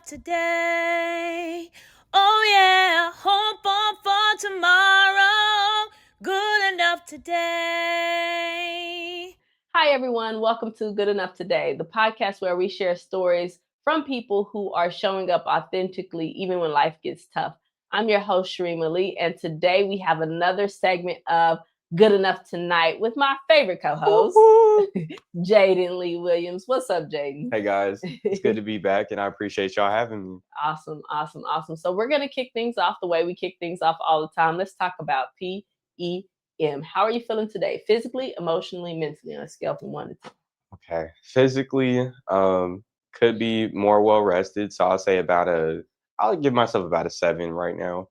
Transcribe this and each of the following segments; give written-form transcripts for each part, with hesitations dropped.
today. Oh yeah, hope for tomorrow. Good enough today. Hi, everyone. Welcome to Good Enough Today, the podcast where we share stories from people who are showing up authentically even when life gets tough. I'm your host, Cheremma Lee, and today we have another segment of Good Enough Tonight with my favorite co-host, Jadan Lee Williams. What's up, Jadan? Hey guys, it's good to be back, and I appreciate y'all having me. Awesome. So we're going to kick things off the way we kick things off all the time. Let's talk about PEM. How are you feeling today? Physically, emotionally, mentally, on a scale from 1 to 10? Okay, physically, could be more well rested, so I'll give myself about a 7 right now.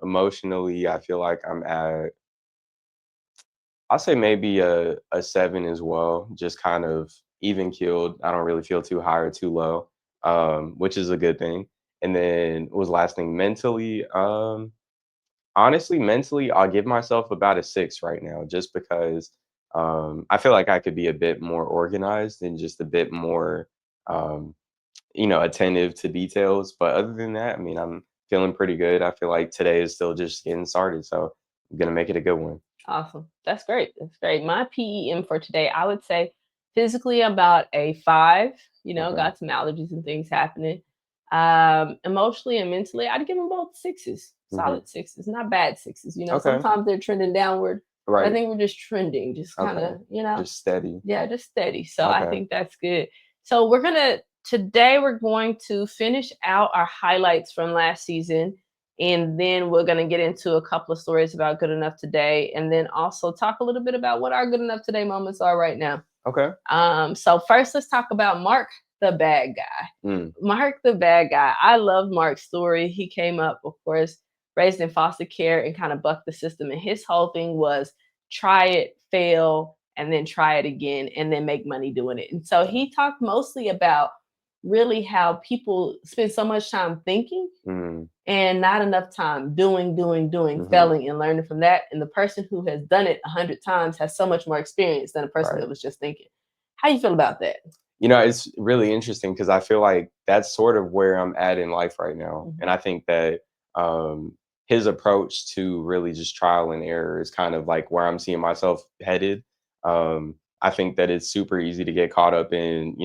Emotionally, I feel like I'll say maybe a 7 as well, just kind of even keeled. I don't really feel too high or too low, which is a good thing. And then what was the last thing? Mentally, honestly, mentally, I'll give myself about a 6 right now, just because I feel like I could be a bit more organized and just a bit more, um, attentive to details. But other than that, I mean, I'm feeling pretty good. I feel like today is still just getting started, so I'm gonna make it a good one. Awesome. That's great. My PEM for today, I would say physically about a 5. Okay. Got some allergies and things happening. Emotionally and mentally, I'd give them both 6s, Hmm. solid 6s, not bad 6s. Okay. Sometimes they're trending downward, but I Right. think we're just trending, just kind Okay. of, Just steady. yeah, just steady. So I Okay. think that's good. So today we're going to finish out our highlights from last season, and then we're going to get into a couple of stories about Good Enough Today, and then also talk a little bit about what our Good Enough Today moments are right now. Okay. So first, let's talk about Mark, the bad guy. Mm. Mark, the bad guy. I love Mark's story. He came up, of course, raised in foster care and kind of bucked the system. And his whole thing was try it, fail, and then try it again, and then make money doing it. And so he talked mostly about really how people spend so much time thinking Mm. and not enough time doing, Hmm. failing, and learning from that. And the person who has done it 100 times has so much more experience than a person that Right. was just thinking. How you feel about that? It's really interesting because I feel like that's sort of where I'm at in life right now. And I think that his approach to really just trial and error is kind of like where I'm seeing myself headed. I think that it's super easy to get caught up in,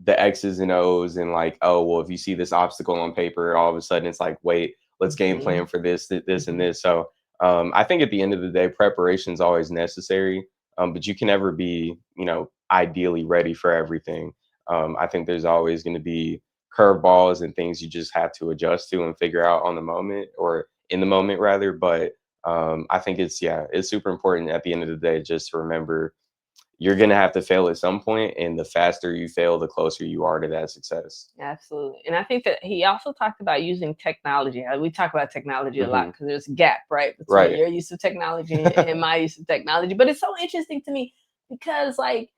the X's and O's and like, oh, well, if you see this obstacle on paper, all of a sudden it's like, wait, let's game plan for this, this, and this. So I think at the end of the day, preparation is always necessary, but you can never be, ideally ready for everything. I think there's always going to be curveballs and things you just have to adjust to and figure out on the moment or in the moment rather. But I think it's super important at the end of the day just to remember you're going to have to fail at some point, and the faster you fail, the closer you are to that success. Absolutely. And I think that he also talked about using technology. We talk about technology a lot Hmm. because there's a gap, right, between Right. your use of technology and my use of technology. But it's so interesting to me because, like,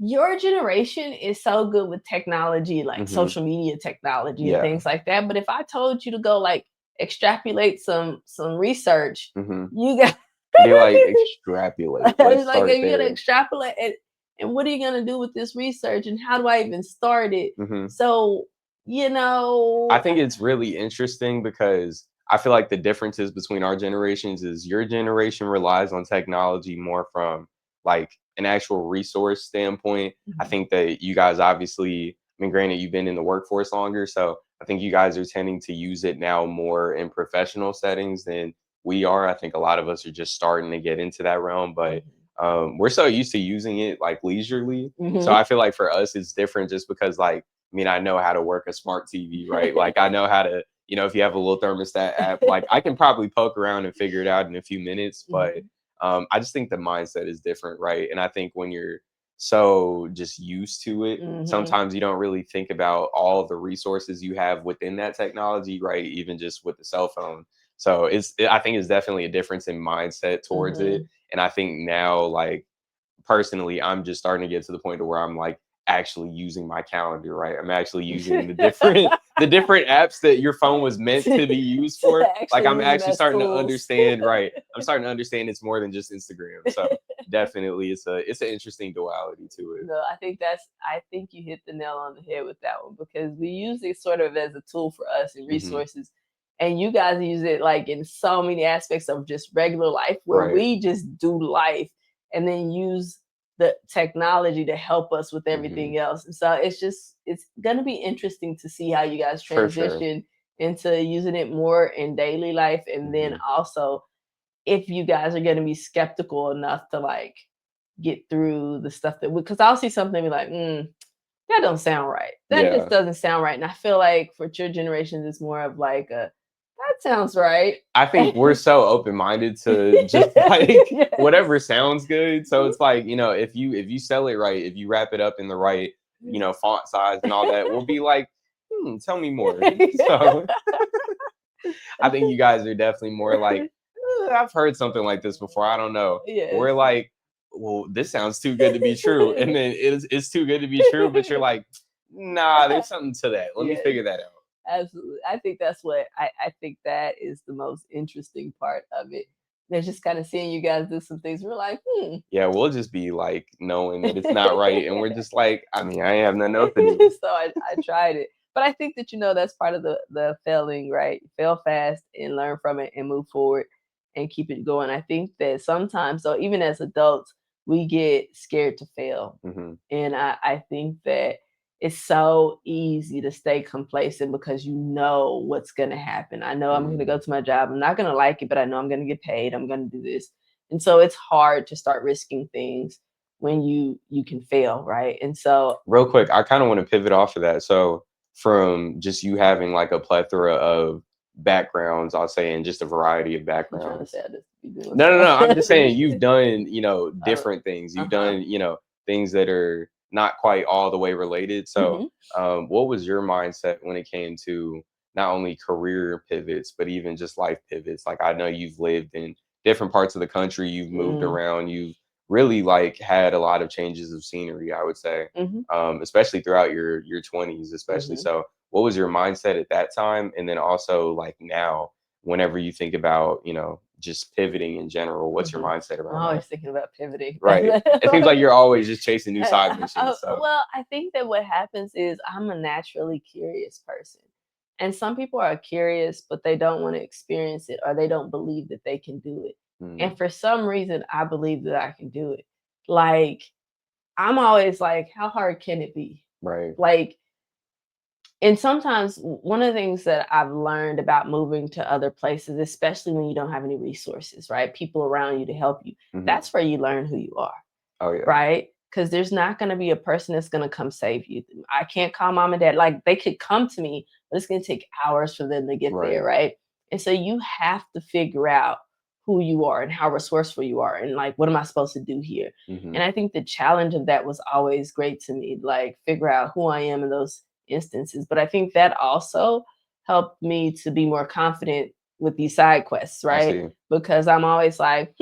your generation is so good with technology, like Hmm. social media technology and Yeah. things like that. But if I told you to go like extrapolate some research, Hmm. you got Be like, extrapolate. Let's it's like start if you're gonna there. extrapolate it, and what are you gonna do with this research, and how do I even start it? Hmm. So you I know, think it's really interesting because I feel like the differences between our generations is your generation relies on technology more from like an actual resource standpoint. I think that you guys obviously, I mean, granted, you've been in the workforce longer, so I think you guys are tending to use it now more in professional settings than we are. I think a lot of us are just starting to get into that realm, but we're so used to using it like leisurely. So I feel like for us, it's different just because like I mean, I know how to work a smart TV, right? Like I know how to, if you have a little thermostat app, like I can probably poke around and figure it out in a few minutes. But I just think the mindset is different, right? And I think when you're so just used to it, sometimes you don't really think about all the resources you have within that technology, right? Even just with the cell phone. So I think it's definitely a difference in mindset towards it. And I think now, like personally, I'm just starting to get to the point to where I'm like actually using my calendar, right? I'm actually using the different apps that your phone was meant to be used for. Like I'm actually starting to understand, right? I'm starting to understand it's more than just Instagram. So definitely it's an interesting duality to it. No, I think you hit the nail on the head with that one, because we use it sort of as a tool for us and resources. And you guys use it like in so many aspects of just regular life, where we just do life and then use the technology to help us with everything else. And so it's going to be interesting to see how you guys transition into using it more in daily life. And then also if you guys are going to be skeptical enough to like get through the stuff that, because I'll see something and be like, that don't sound right. That just doesn't sound right. And I feel like for your generations, it's more of like that sounds right. I think we're so open-minded to just like whatever sounds good. So it's like, if you sell it right, if you wrap it up in the right, font size and all that, we'll be like, tell me more. So I think you guys are definitely more like, I've heard something like this before. I don't know. We're like, well, this sounds too good to be true. And then it's too good to be true, but you're like, nah, there's something to that. Let me figure that out. Absolutely. I think that's what I think that is the most interesting part of it. They're just kind of seeing you guys do some things. We're like, Yeah, we'll just be like knowing that it's not right. And we're just like, I mean, I have nothing else to do. So I tried it. But I think that, that's part of the failing, right? Fail fast and learn from it and move forward and keep it going. I think that sometimes, so even as adults, we get scared to fail. And I think that it's so easy to stay complacent because you know what's going to happen. I know I'm going to go to my job. I'm not going to like it, but I know I'm going to get paid. I'm going to do this. And so it's hard to start risking things when you can fail, right? And so real quick, I kind of want to pivot off of that. So from just you having like a plethora of backgrounds, I'll say, and just a variety of backgrounds. No. I'm just saying you've done, different things. You've done, things that are not quite all the way related. So what was your mindset when it came to not only career pivots, but even just life pivots? Like I know you've lived in different parts of the country, you've moved around, you've really like had a lot of changes of scenery, I would say, especially throughout your 20s, especially. So what was your mindset at that time? And then also like now, whenever you think about, just pivoting in general, what's your mindset around I'm always thinking about pivoting. Right. It seems like you're always just chasing new side missions. So. Well, I think that what happens is I'm a naturally curious person. And some people are curious, but they don't want to experience it, or they don't believe that they can do it. And for some reason, I believe that I can do it. Like, I'm always like, how hard can it be? Right. Like, and sometimes one of the things that I've learned about moving to other places, especially when you don't have any resources, right? People around you to help you. That's where you learn who you are. Oh, yeah. Right? Because there's not going to be a person that's going to come save you. I can't call mom and dad. Like they could come to me, but it's going to take hours for them to get there. Right. And so you have to figure out who you are and how resourceful you are. And like, what am I supposed to do here? And I think the challenge of that was always great to me, like figure out who I am in those instances. But I think that also helped me to be more confident with these side quests, right? Because I'm always like,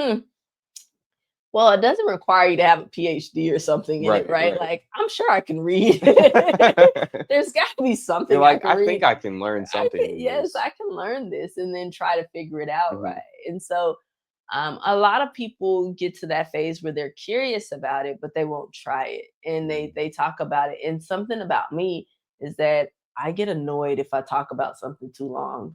well, it doesn't require you to have a PhD or something in it, right? Like, I'm sure I can read. There's got to be something. You're like, I think I can learn something. Yes, I can learn this and then try to figure it out, right? And so a lot of people get to that phase where they're curious about it, but they won't try it. And they talk about it. And something about me is that I get annoyed if I talk about something too long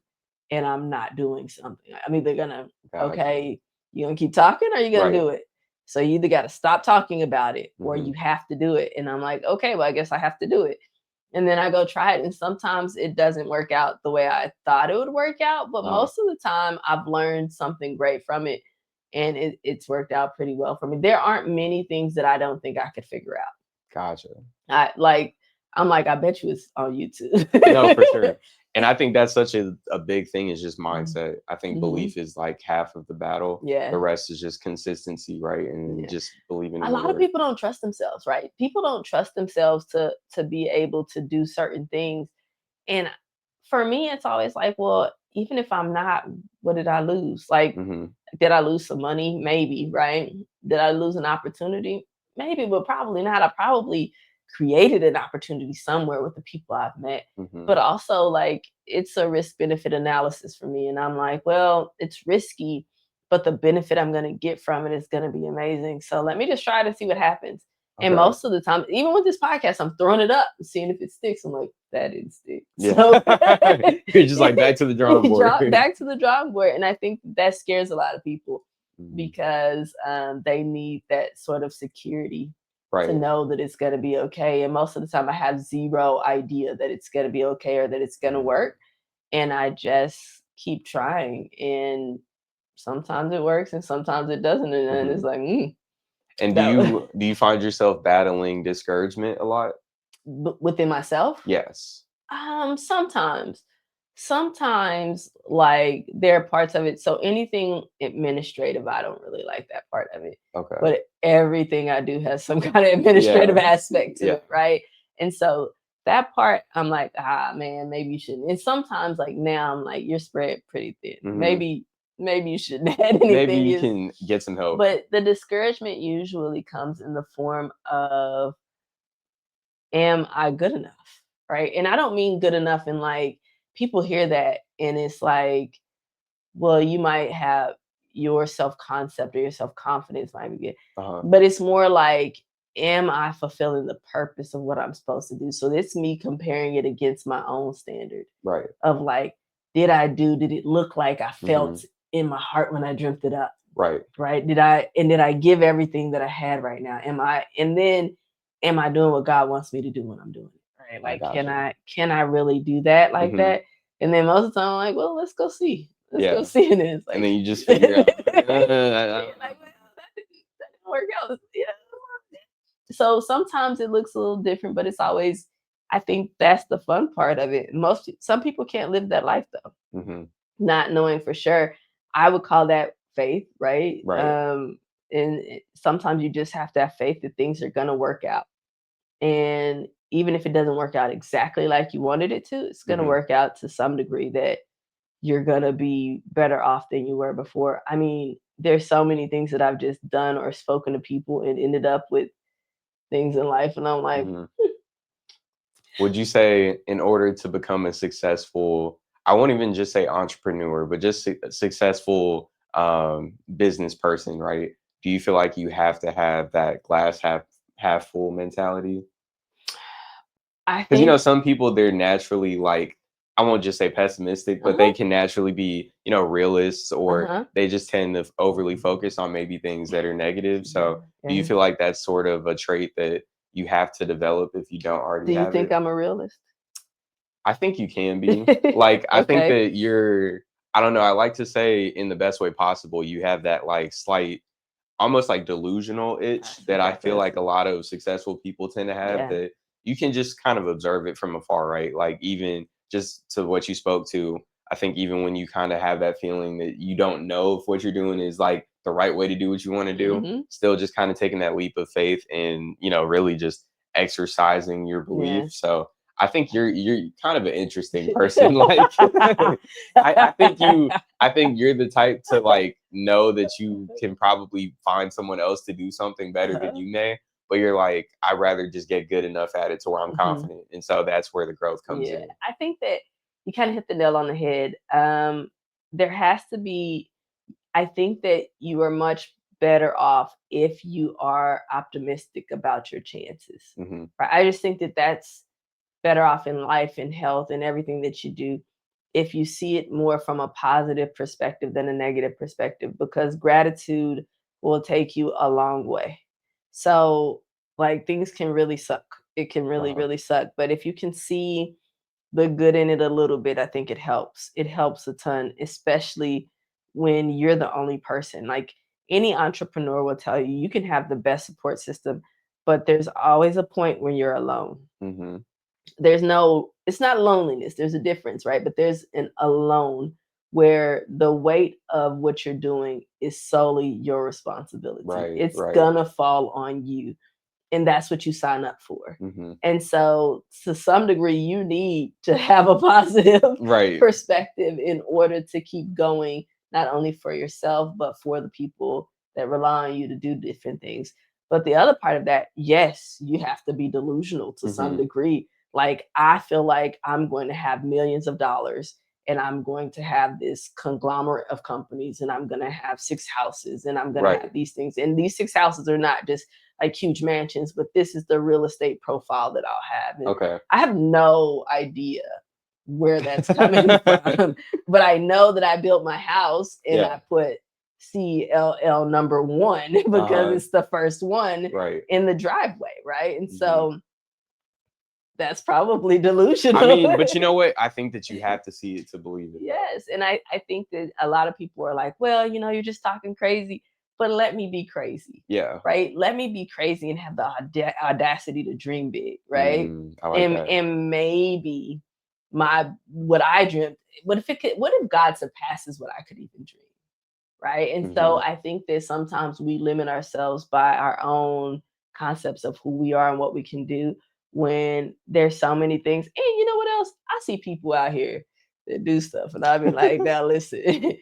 and I'm not doing something. I'm either going to, okay, you going to keep talking or you going to do it? So you either got to stop talking about it or you have to do it. And I'm like, okay, well, I guess I have to do it. And then I go try it. And sometimes it doesn't work out the way I thought it would work out. But most of the time I've learned something great from it. And it's worked out pretty well for me. There aren't many things that I don't think I could figure out. Gotcha. I'm like, I bet you it's on YouTube. No, for sure. And I think that's such a big thing is just mindset. I think belief is like half of the battle. Yeah. The rest is just consistency, right? And just believing in a lot of people don't trust themselves, right? People don't trust themselves to be able to do certain things. And for me, it's always like, well, even if I'm not, what did I lose? Like, did I lose some money? Maybe, right? Did I lose an opportunity? Maybe, but probably not. I probably created an opportunity somewhere with the people I've met. But also, like, it's a risk benefit analysis for me. And I'm like, well, it's risky, but the benefit I'm going to get from it is going to be amazing. So let me just try to see what happens. Okay. And most of the time, even with this podcast, I'm throwing it up and seeing if it sticks. I'm like, that didn't stick. Yeah. So You're just like back to the drawing board. Back to the drawing board. And I think that scares a lot of people because they need that sort of security to know that it's going to be okay. And most of the time I have zero idea that it's going to be okay or that it's going to work. And I just keep trying. And sometimes it works and sometimes it doesn't. And then it's like, And do you find yourself battling discouragement a lot? Within myself? Yes. Sometimes like there are parts of it. So anything administrative, I don't really like that part of it. Okay. But everything I do has some kind of administrative aspect to it, right? And so that part, I'm like, man, maybe you shouldn't. And sometimes, like now, I'm like, you're spread pretty thin. Maybe you shouldn't add anything. Maybe you can get some help. But the discouragement usually comes in the form of, am I good enough? Right? And I don't mean good enough in like, people hear that and it's like, well, you might have your self-concept or your self-confidence might be good. But it's more like, am I fulfilling the purpose of what I'm supposed to do? So it's me comparing it against my own standard. Right. Of like, did it look like I felt in my heart when I dreamt it up? Right. Right. Did I give everything that I had right now? Am I doing what God wants me to do when I'm doing it? Right. Like, can I really do that like that? And then most of the time I'm like, well, let's go see. Let's go see it. Is. Like, and then you just figure out. Like, well, that didn't work out. Yeah. So sometimes it looks a little different, but it's always, I think that's the fun part of it. Some people can't live that life though. Not knowing for sure. I would call that faith, right? And sometimes you just have to have faith that things are going to work out. And even if it doesn't work out exactly like you wanted it to, it's going to work out to some degree that you're going to be better off than you were before. I mean, there's so many things that I've just done or spoken to people and ended up with things in life. And I'm like, Would you say in order to become a successful, I won't even just say entrepreneur, but just a successful business person, right? Do you feel like you have to have that glass half full mentality? Because, you know, some people, they're naturally like, I won't just say pessimistic, but they can naturally be, you know, realists, or they just tend to overly focus on maybe things that are negative. So do you feel like that's sort of a trait that you have to develop if you don't already have it? Do you think I'm a realist? I think you can be. Like, I think that you're, I don't know, I like to say in the best way possible, you have that like slight, almost like delusional itch that I feel like a lot of successful people tend to have, that you can just kind of observe it from afar, right? Like, even just to what you spoke to, I think even when you kind of have that feeling that you don't know if what you're doing is like the right way to do what you want to do, still just kind of taking that leap of faith and, you know, really just exercising your belief. So I think you're kind of an interesting person. Like, I think you're the type to like know that you can probably find someone else to do something better than you may, but you're like, I'd rather just get good enough at it to where I'm confident. And so that's where the growth comes in. I think that you kind of hit the nail on the head. There has to be, I think that you are much better off if you are optimistic about your chances. Right? I just think that that's better off in life and health and everything that you do if you see it more from a positive perspective than a negative perspective, because gratitude will take you a long way. So like, things can really suck. It can really suck. But if you can see the good in it a little bit, I think it helps. It helps a ton, especially when you're the only person. Like, any entrepreneur will tell you, you can have the best support system, but there's always a point when you're alone. It's not loneliness. There's a difference, right? But there's an alone where the weight of what you're doing is solely your responsibility. It's gonna fall on you. And that's what you sign up for. And so to some degree, you need to have a positive perspective in order to keep going, not only for yourself, but for the people that rely on you to do different things. But the other part of that, yes, you have to be delusional to some degree. Like, I feel like I'm going to have millions of dollars and I'm going to have this conglomerate of companies and I'm going to have 6 houses and I'm going to have these things. And these 6 houses are not just like huge mansions, but this is the real estate profile that I'll have. And I have no idea where that's coming from, but I know that I built my house and I put CLL number 1 because it's the first one in the driveway, right? And so that's probably delusional. I mean, but you know what? I think that you have to see it to believe it. Yes, and I think that a lot of people are like, well, you know, you're just talking crazy, but let me be crazy. Yeah. Right? Let me be crazy and have the audacity to dream big, right? I like that. And maybe what I dreamt, what if God surpasses what I could even dream? Right. And so I think that sometimes we limit ourselves by our own concepts of who we are and what we can do when there's so many things. And you know what else? I see people out here that do stuff and I'll be like, now listen,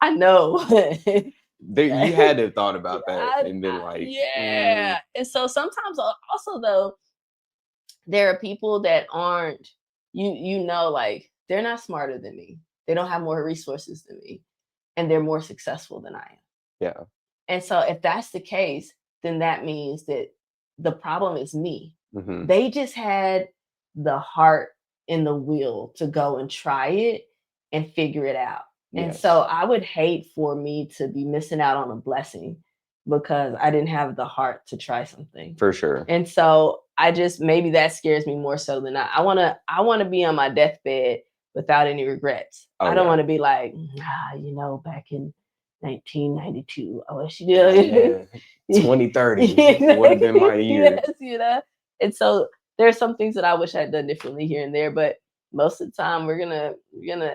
I know. You had to have thought about that and been like, And so sometimes also though, there are people that aren't, you know, like they're not smarter than me. They don't have more resources than me. And they're more successful than I am. Yeah. And so if that's the case, then that means that the problem is me. They just had the heart and the will to go and try it and figure it out. And so I would hate for me to be missing out on a blessing because I didn't have the heart to try something. For sure. And so maybe that scares me more so than I want to be on my deathbed without any regrets. I don't want to be like, you know, back in 1992, I wish you did. 2030 would have been my year. Yes, you know. And so there's some things that I wish I'd done differently here and there, but most of the time we're gonna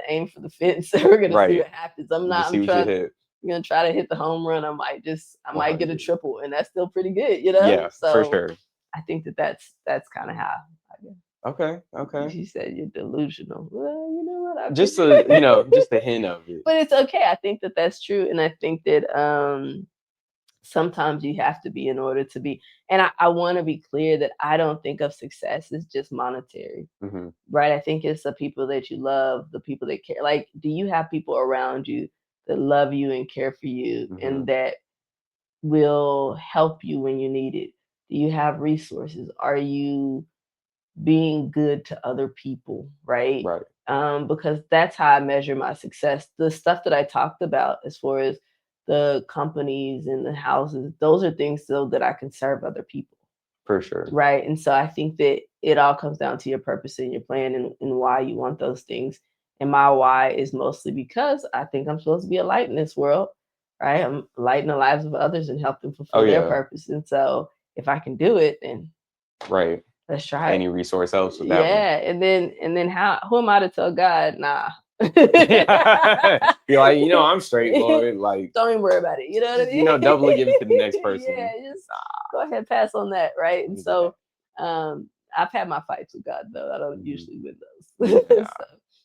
aim for the fence. We're gonna see what happens. I'm gonna try to hit the home run. I might get a triple, and that's still pretty good, you know. Yeah, so for sure. I think that's kind of how I guess. Okay. She said you're delusional. Well, you know what? Just a hint of it. But it's okay. I think that that's true, and I think that sometimes you have to be in order to be. And I want to be clear that I don't think of success as just monetary, right? I think it's the people that you love, the people that care. Like, do you have people around you that love you and care for you, and that will help you when you need it? Do you have resources? Are you being good to other people, right? Because that's how I measure my success. The stuff that I talked about as far as the companies and the houses, those are things so that I can serve other people. For sure. Right. And so I think that it all comes down to your purpose and your plan and why you want those things. And my why is mostly because I think I'm supposed to be a light in this world, right? I'm lighting the lives of others and help them fulfill their purpose. And so if I can do it, then let's try any resource helps with that one. And then who am I to tell God, nah. You're like, I'm straight, Lord. Like, don't even worry about it. You know what I mean? Doubly give it to the next person. Just go ahead, pass on that, right? And so I've had my fights with God though. I don't usually win those.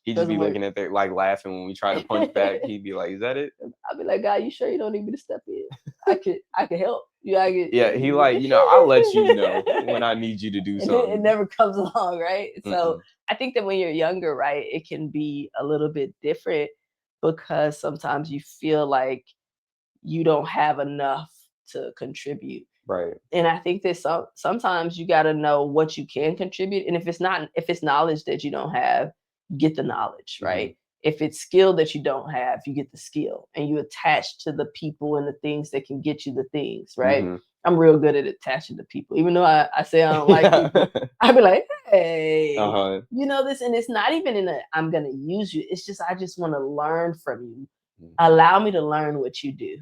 He'd just be looking at that, like laughing when we try to punch back. He'd be like, "Is that it?" I'd be like, "God, you sure you don't need me to step in? I could help you." He like, I'll let you know when I need you to do something. It never comes along, right? So I think that when you're younger, right, it can be a little bit different because sometimes you feel like you don't have enough to contribute. Right. And I think that sometimes you got to know what you can contribute. And if it's knowledge that you don't have, get the knowledge, right? If it's skill that you don't have, you get the skill and you attach to the people and the things that can get you the things, right? I'm real good at attaching to people. Even though I say I don't like people, I'd be like, hey, you know this, and it's not even I'm going to use you. It's just, I just want to learn from you. Allow me to learn what you do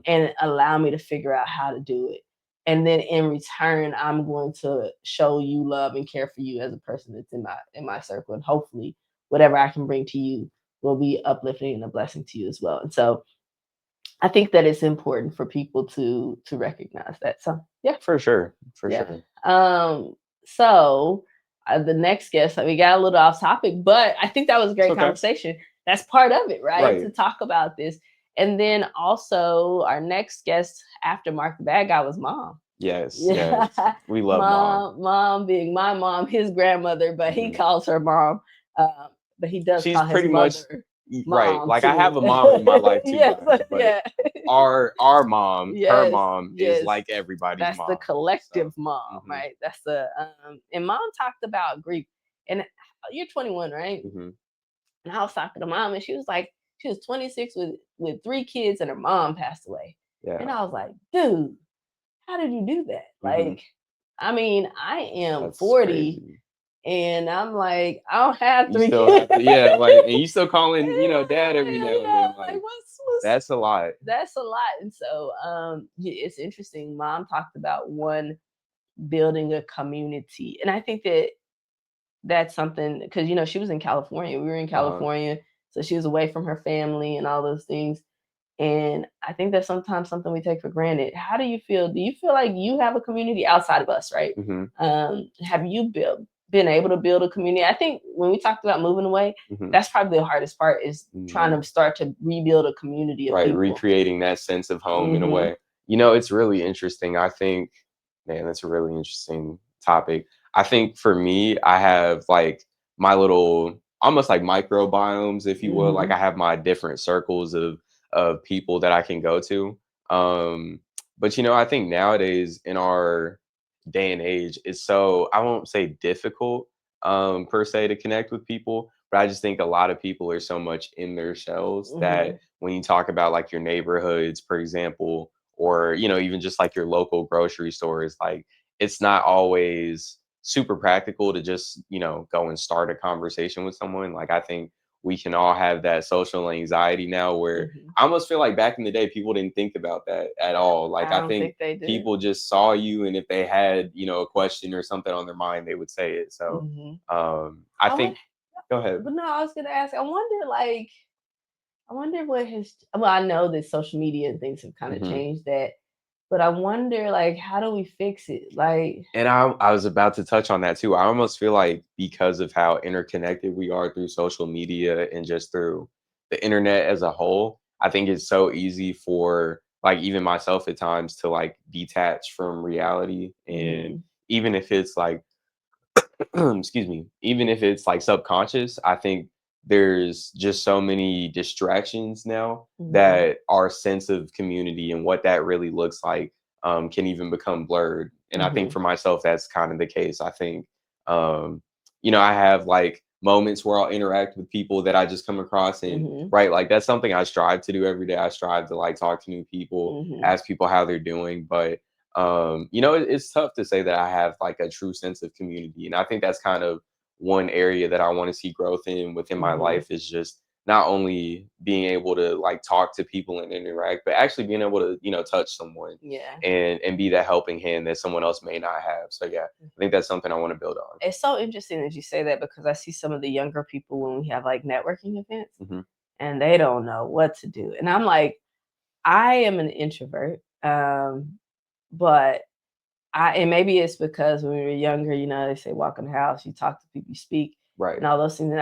and allow me to figure out how to do it. And then in return, I'm going to show you love and care for you as a person that's in my circle. And hopefully whatever I can bring to you will be uplifting and a blessing to you as well. And so I think that it's important for people to recognize that. So yeah, for sure. So the next guest, we got a little off topic, but I think that was a great conversation. That's part of it, right? To talk about this. And then also our next guest after Mark the Bad Guy was Mom. Yes, yes. We love mom. Mom being my mom, his grandmother, but he calls her mom. But he does She's call his pretty much mother right. mom Like I too. have a mom in my life too, Yes, guys. But yeah. our mom, her Yes, mom is yes. like everybody's That's the mom. collective So mom, hmm right? That's the and mom talked about grief. And you're 21, right? hmm And I was talking to mom, and she was like, she was 26 with 3 kids, and her mom passed away. And yeah. I was like, dude, how did you do that? hmm Like, I mean, I am That's 40, crazy. and I'm like, I don't have You 3 still kids. have to, yeah, like, and you still calling, dad every now and Yeah, then. like Like, what's that's a lot. that's a lot. And so it's interesting. Mom talked about one building a community. And I think that that's something because she was in California. We were in Uh-huh. California, so she was away from her family and all those things. And I think that's sometimes something we take for granted. How do you feel? Do you feel like you have a community outside of us, right? hmm Have you been able to build a community? I think when we talked about moving away, hmm that's probably the hardest part is trying to start to rebuild a community of Right. people. Recreating that sense of home in a Hmm. way. It's really interesting. I think, man, that's a really interesting topic. I think for me, I have like my little almost like microbiomes, if you will. Like Hmm. I have my different circles of people that I can go to. But I think nowadays in our day and age, it's so I won't say difficult per se to connect with people, but I just think a lot of people are so much in their shells that Hmm. when you talk about like your neighborhoods, for example, or even just like your local grocery stores, like it's not always super practical to just go and start a conversation with someone. Like I think we can all have that social anxiety now where Hmm. I almost feel like back in the day people didn't think about that at all. Like I I don't think think they do. people just saw you, and if they had a question or something on their mind, they would say it. So Hmm. I I wonder, think go ahead. but no, I was gonna ask. I wonder what his. Well, I know that social media and things have kind of hmm changed that, but I wonder, like, how do we fix it? Like, And I was about to touch on that too. I almost feel like because of how interconnected we are through social media and just through the internet as a whole, I think it's so easy for like even myself at times to like detach from reality. And mhm, even if it's like excuse me, even if it's like subconscious, I think there's just so many distractions now mhm, that our sense of community and what that really looks like can even become blurred. And I think mhm, for myself, that's kind of the case. I think, I have like moments where I'll interact with people that I just come across, and mhm, right, like that's something I strive to do every day. I strive to like talk to new people, mhm, ask people how they're doing, but it's tough to say that I have like a true sense of community. And I think that's kind of one area that I want to see growth in within my mhm. life is just not only being able to like talk to people and interact, but actually being able to, touch someone Yeah. and be that helping hand that someone else may not have. So yeah, I think that's something I want to build on. It's so interesting that you say that because I see some of the younger people when we have like networking events hmm and they don't know what to do. And I'm like, I am an introvert, but and maybe it's because when we were younger, they say walk in the house, you talk to people, you speak, Right. and all those things.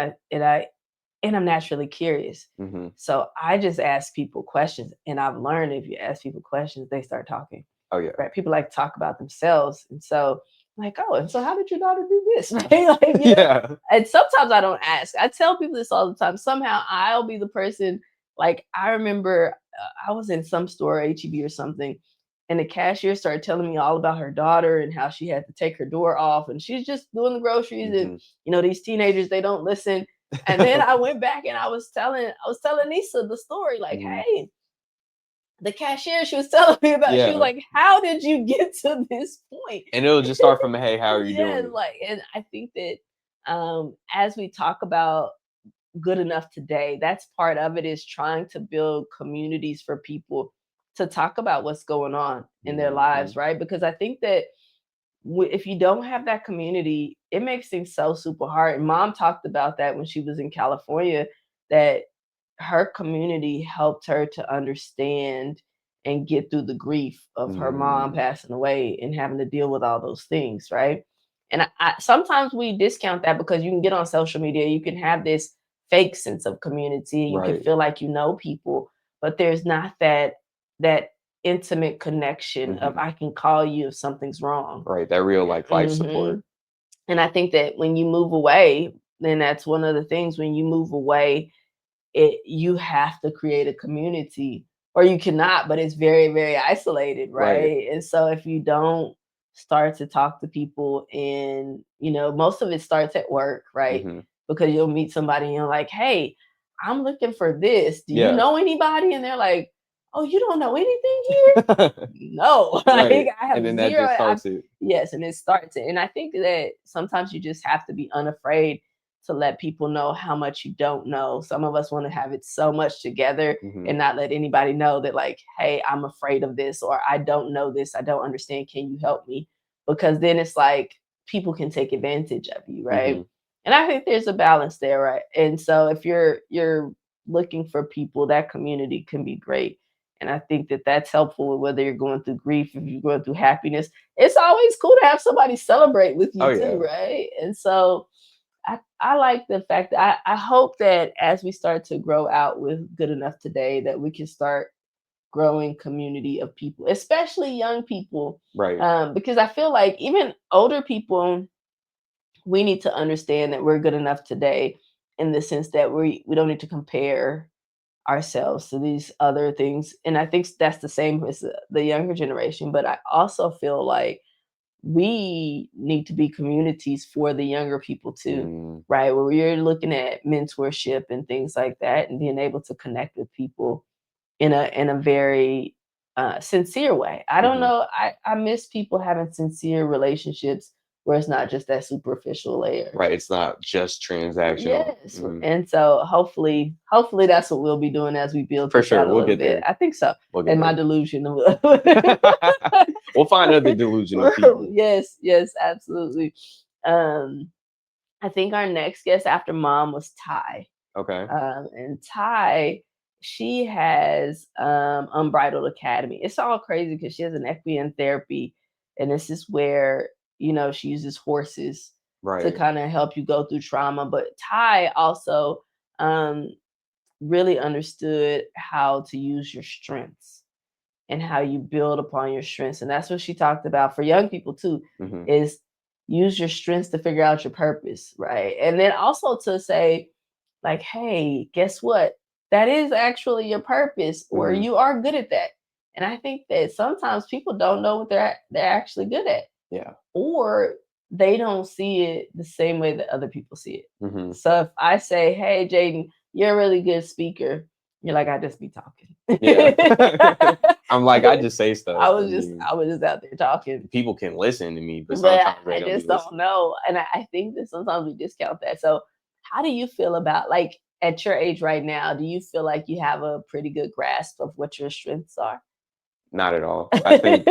And I'm naturally curious, hmm so I just ask people questions. And I've learned if you ask people questions, they start talking. Oh yeah. Right? People like to talk about themselves, and so I'm like, oh, and so how did your daughter do this? Right? Like, yeah. and sometimes I don't ask. I tell people this all the time. Somehow I'll be the person. Like I remember I was in some store, HEB or something, and the cashier started telling me all about her daughter and how she had to take her door off, and she's just doing the groceries, and hmm these teenagers, they don't listen. And then I went back and I was telling Nisa the story, like, hmm hey, the cashier, she was telling me about, she was Yeah. like, how did you get to this point? And it'll just start from, hey, how are you Yeah, doing? like, and I think that as we talk about good enough today, that's part of it, is trying to build communities for people to talk about what's going on in their hmm lives, right? Because I think that if you don't have that community, it makes things so super hard. And mom talked about that when she was in California, that her community helped her to understand and get through the grief of her mom hmm passing away and having to deal with all those things, right? And sometimes we discount that because you can get on social media, you can have this fake sense of community, you can Right. feel like you know people, but there's not that intimate connection of I can call you if something's wrong. Right. That real like life support. And I think that when you move away, then that's one of the things. When you move away, you have to create a community, or you cannot, but it's very, very isolated, right? And so if you don't start to talk to people, and most of it starts at work, right? Because you'll meet somebody and you're like, hey, I'm looking for this. Do you know anybody? And they're like, oh, you don't know anything here? No. Like, I have and then zero. that just starts it. Yes, and it starts it. And I think that sometimes you just have to be unafraid to let people know how much you don't know. Some of us want to have it so much together and not let anybody know that, like, hey, I'm afraid of this, or I don't know this, I don't understand, can you help me? Because then it's like people can take advantage of you, right? And I think there's a balance there, right? And so if you're looking for people, that community can be great. And I think that that's helpful whether you're going through grief, if you're going through happiness. It's always cool to have somebody celebrate with you too, right? And so I like the fact that I hope that as we start to grow out with Good Enough Today, that we can start growing community of people, especially young people. Right. Because I feel like even older people, we need to understand that we're good enough today, in the sense that we don't need to compare ourselves to these other things. And I think that's the same as the younger generation. But I also feel like we need to be communities for the younger people too, right? Where you're looking at mentorship and things like that, and being able to connect with people in a very sincere way. I don't know. I miss people having sincere relationships where it's not just that superficial layer. Right. It's not just transactional. Yes. And so hopefully that's what we'll be doing as we build For this out sure. a We'll little get bit. there. I think so. And my delusion. We'll find other delusional people. Yes, absolutely. I think our next guest after Mom was Ty. Okay. And Ty, she has Unbridled Academy. It's all crazy because she has an equine therapy, and this is where she uses horses to kind of help you go through trauma. But Ty also really understood how to use your strengths and how you build upon your strengths. And that's what she talked about for young people too, is use your strengths to figure out your purpose, right? And then also to say, like, hey, guess what? That is actually your purpose, or you are good at that. And I think that sometimes people don't know what they're actually good at. Yeah. Or they don't see it the same way that other people see it. So if I say, hey, Jaden, you're a really good speaker, you're like, I just be talking. Yeah. I'm like, I just say stuff. I was just out there talking. People can listen to me, but But sometimes I just don't know. And I think that sometimes we discount that. So how do you feel about, like, at your age right now, do you feel like you have a pretty good grasp of what your strengths are? Not at all. I think,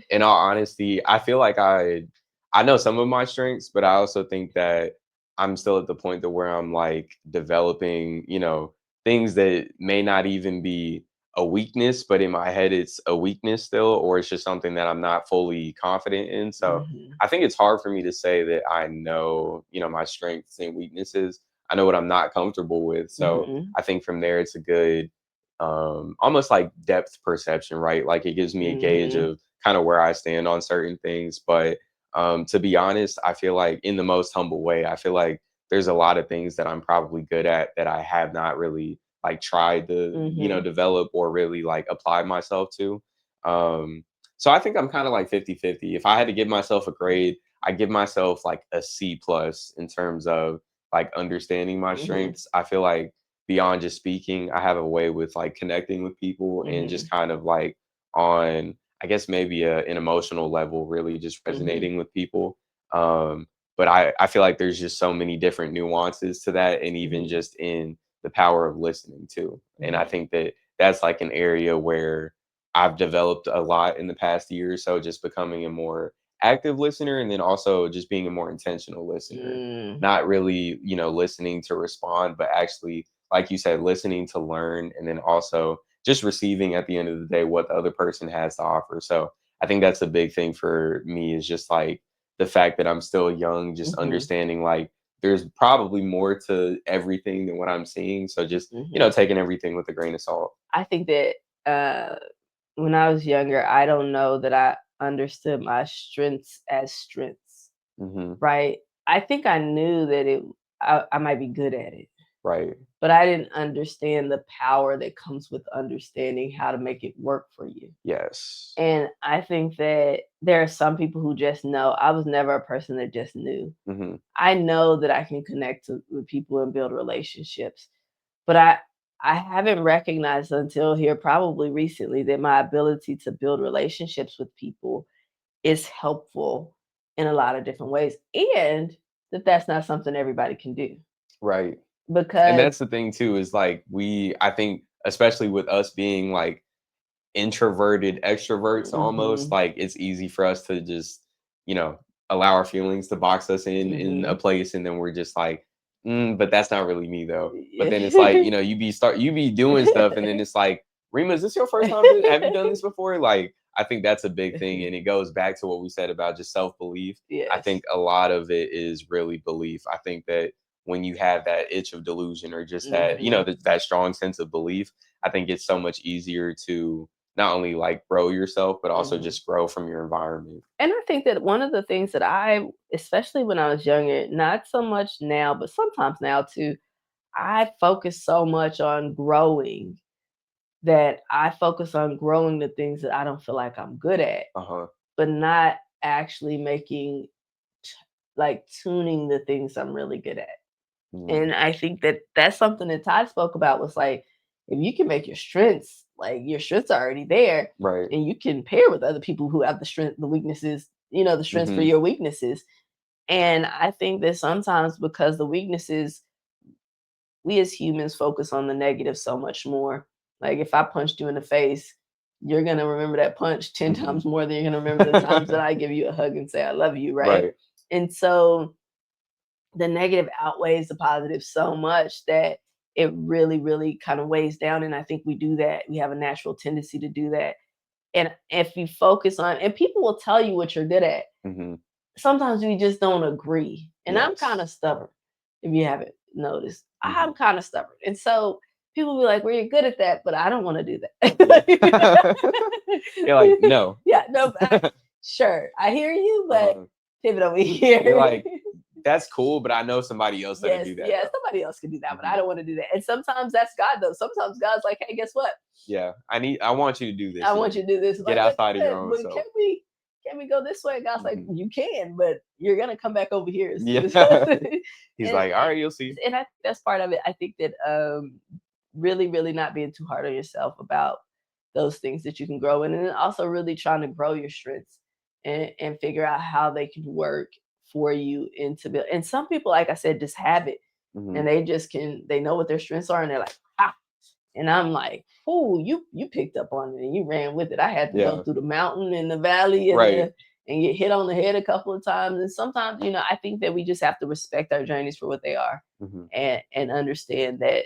in all honesty, I feel like I know some of my strengths, but I also think that I'm still at the point that where I'm like developing, things that may not even be a weakness, but in my head it's a weakness still, or it's just something that I'm not fully confident in. So I think it's hard for me to say that I know, my strengths and weaknesses. I know what I'm not comfortable with. So I think from there it's a good almost like depth perception, right? Like it gives me a gauge of kind of where I stand on certain things. But to be honest, I feel like in the most humble way, I feel like there's a lot of things that I'm probably good at that I have not really like tried to, develop or really like apply myself to. So I think I'm kind of like 50-50. If I had to give myself a grade, I give myself like a C plus in terms of like understanding my strengths. I feel like beyond just speaking, I have a way with like connecting with people and just kind of like on, I guess maybe an emotional level, really just resonating with people. But I feel like there's just so many different nuances to that, and even just in the power of listening too. And I think that that's like an area where I've developed a lot in the past year or so, just becoming a more active listener, and then also just being a more intentional listener. Not really, listening to respond, but actually, like you said, listening to learn, and then also just receiving at the end of the day what the other person has to offer. So I think that's a big thing for me, is just like the fact that I'm still young, just understanding like there's probably more to everything than what I'm seeing. So just, taking everything with a grain of salt. I think that when I was younger, I don't know that I understood my strengths as strengths, Mm-hmm. right? I think I knew that I might be good at it, Right. but I didn't understand the power that comes with understanding how to make it work for you. Yes. And I think that there are some people who just know. I was never a person that just knew. Mm-hmm. I know that I can connect with people and build relationships, but I haven't recognized until here probably recently that my ability to build relationships with people is helpful in a lot of different ways, and that that's not something everybody can do. Right. And Because that's the thing too, is like I think, especially with us being like introverted extroverts almost, Mhm, like it's easy for us to just, you know, allow our feelings to box us in a mhm. place, and then we're just like, but that's not really me though. But Yeah. then it's like, you be doing stuff, and then it's like, Rima, is this your first time have you done this before? Like, I think that's a big thing, and it goes back to what we said about just self-belief. I Yes. think a lot of it is really belief. I think that when you have that itch of delusion, or just that, Mhm. that strong sense of belief, I think it's so much easier to not only like grow yourself, but also Mhm. just grow from your environment. And I think that one of the things that especially when I was younger, not so much now, but sometimes now too, I focus so much on growing that I focus on growing the things that I don't feel like I'm good at, Uh-huh. but not actually like tuning the things I'm really good at. Mm, And I think that that's something that Todd spoke about, was like, if you can make your strengths, like your strengths are already there, right. and you can pair with other people who have the strength, the weaknesses, the strengths for Hmm. your weaknesses. And I think that sometimes because the weaknesses, we as humans focus on the negative so much more. Like if I punched you in the face, you're gonna remember that punch 10 Hmm. times more than you're gonna remember the times that I give you a hug and say I love you, right? Right. And so the negative outweighs the positive so much that it really, really kind of weighs down. And I think we do that. We have a natural tendency to do that. And if you focus on, and people will tell you what you're good at, Hmm. sometimes we just don't agree. And I'm kind Yes. of stubborn, if you haven't noticed. Hmm. I'm kind of stubborn. And so people be like, well, you're good at that, but I don't want to do Yeah. that. You're like, no. Yeah, no, sure. I hear you, but Uh-huh. pivot over You're here. like, that's cool, but I know somebody else that'll Yes, do that yeah, though. somebody else can do that, but I Hmm. don't want to do that. And sometimes that's God though. Sometimes God's like, hey, guess what? Yeah. I want you to do I this want you here. to do this. Get Like, but outside of your own but self. can we go this way? And God's like, Hmm. you can, but you're gonna come back over here. Yeah. He's and, like, all right, you'll see. and I think that's part of it. I think that really, really not being too hard on yourself about those things that you can grow in, and then also really trying to grow your strengths and figure out how they can work for you into build. And some people, like I said, just have it, Hmm. and they know what their strengths are, and they're like, ah. And I'm like, oh, you picked up on it and you ran with it. I had to go Yeah. through the mountain and the valley Right. and get hit on the head a couple of times. And sometimes, I think that we just have to respect our journeys for what they are, Hmm. and understand that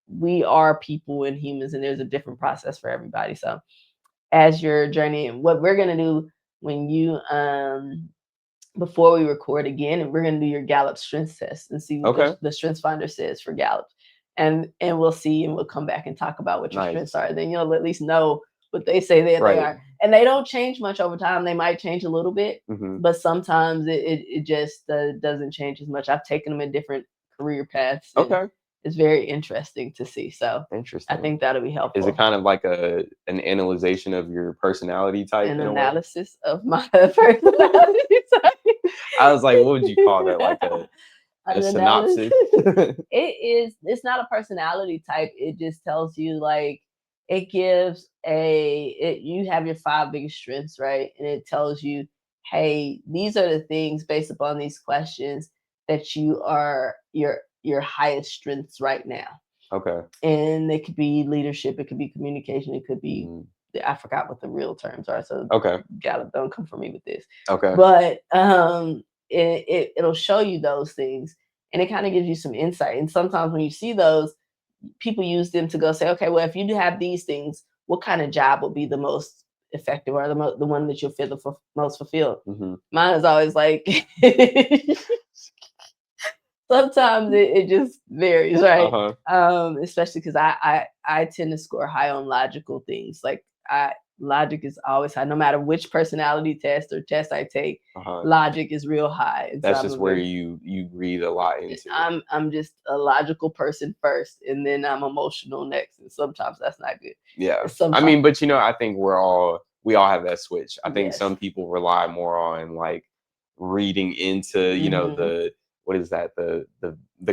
we are people and humans, and there's a different process for everybody. So as your journey, and what we're gonna do when you before we record again, and we're going to do your Gallup strengths test and see what Okay. the Strengths Finder says for Gallup, and we'll see, and we'll come back and talk about what your strengths Nice. are. Then you'll at least know what they say they Right. are, and they don't change much over time. They might change a little bit, Hmm. but sometimes it just doesn't change as much. I've taken them in different career paths, and Okay. it's very interesting to see. So I Interesting. think that'll be Is it helpful. kind of like an analyzation of your personality type An in a way? analysis of my personality type. I was like, what would you call that? Like a An analysis. synopsis? It's not a personality type. It just tells you, like, it gives you have your 5 biggest strengths, right? And it tells you, hey, these are the things based upon these questions that you are your highest strengths right now. Okay. And it could be leadership, it could be communication, it could be, Mhm. I forgot what the real terms are, so Okay. Gallup, don't come for me with this. Okay. But it'll show you those things, and it kind of gives you some insight. And sometimes when you see those, people use them to go say, okay, well, if you do have these things, what kind of job would be the most effective, or the one that you'll feel most fulfilled? Hmm. Mine is always like, sometimes it just varies, right? Uh-huh. Especially because I tend to score high on logical things. Like Logic is always high, no matter which personality test or test I take. Logic is real high. And that's so just where you read a lot into. I'm just a logical person first, and then I'm emotional next, and sometimes that's not good. Yeah, Sometimes, I mean, but I think we all have that switch. I think Yes. some people rely more on like reading into the what is that, the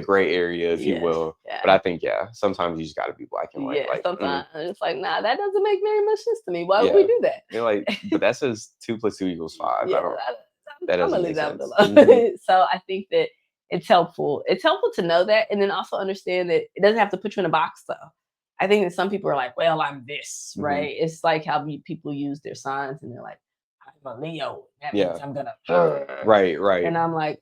gray area, if you Yes, will. yeah. But I think sometimes you just got to be black and white. Yeah, Like sometimes it's like, nah, that doesn't make very much sense to me. Why would Yeah. we do that? You're like, but that says 2 + 2 = 5. Yeah, I don't. That I'm doesn't gonna make leave that sense. one alone. So I think that it's helpful. It's helpful to know that, and then also understand that it doesn't have to put you in a box, though. I think that some people are like, well, I'm this, right? It's like how people use their signs, and they're like, I'm a Leo. That means I'm gonna. Right. And I'm like,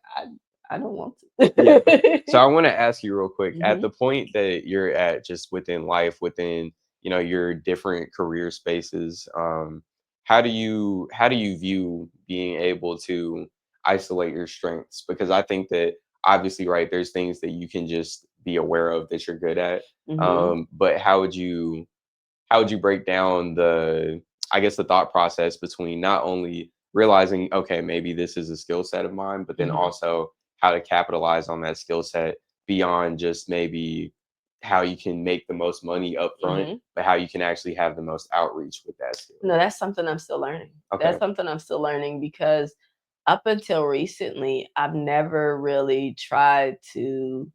I don't want to. Yeah. So I want to ask you real quick, at the point that you're at, just within life, within your different career spaces, how do you view being able to isolate your strengths? Because I think that obviously, right, there's things that you can just be aware of that you're good at, but how would you break down I guess the thought process between not only realizing, okay, maybe this is a skill set of mine, but then also how to capitalize on that skill set beyond just maybe how you can make the most money up front, but how you can actually have the most outreach with that skill? No, that's something I'm still learning. Okay. That's something I'm still learning, because up until recently, I've never really tried to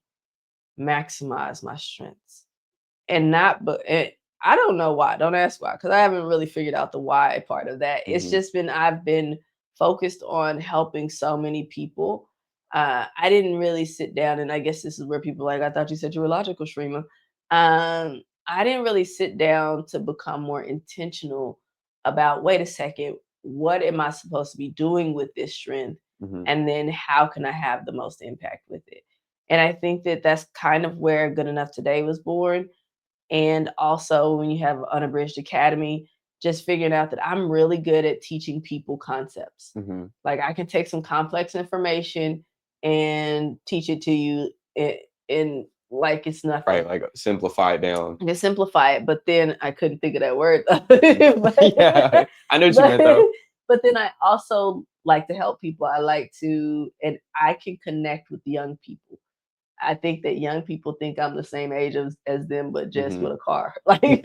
maximize my strengths. And I don't know why. Don't ask why, because I haven't really figured out the why part of that. It's just I've been focused on helping so many people. I didn't really sit down, and I guess this is where people are like, I thought you said you were logical, Cheremma. I didn't really sit down to become more intentional about, wait a second, what am I supposed to be doing with this strength? And then how can I have the most impact with it? And I think that that's kind of where Good Enough Today was born. And also, when you have Unabridged Academy, just figuring out that I'm really good at teaching people concepts. Like, I can take some complex information and teach it to you in like it's nothing. Right, like simplify it down. I can simplify it, but then I couldn't think of that word. Yeah, I know what you meant though. But then I also like to help people. And I can connect with young people. I think that young people think I'm the same age as them, but just with a car. Like, You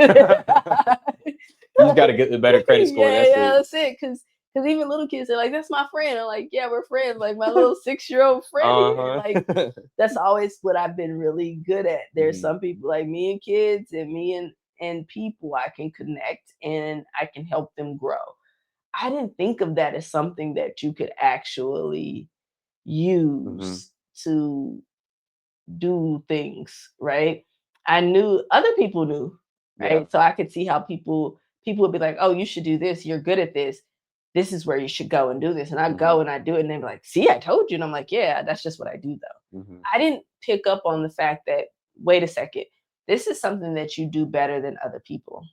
got to get the better credit score. That's it. Because even little kids are like, "That's my friend." I'm like, "Yeah, we're friends." Like my little 6-year-old friend. Like, that's always what I've been really good at. There's some people like me and kids, and me and people I can connect, and I can help them grow. I didn't think of that as something that you could actually use to do things, right? I knew other people knew, right? Yeah. So I could see how people would be like, "Oh, you should do this. You're good at this. This is where you should go and do this." And I go and I do it, and they're like, "See, I told you." And I'm like, "Yeah, that's just what I do, though." I didn't pick up on the fact that, wait a second, this is something that you do better than other people.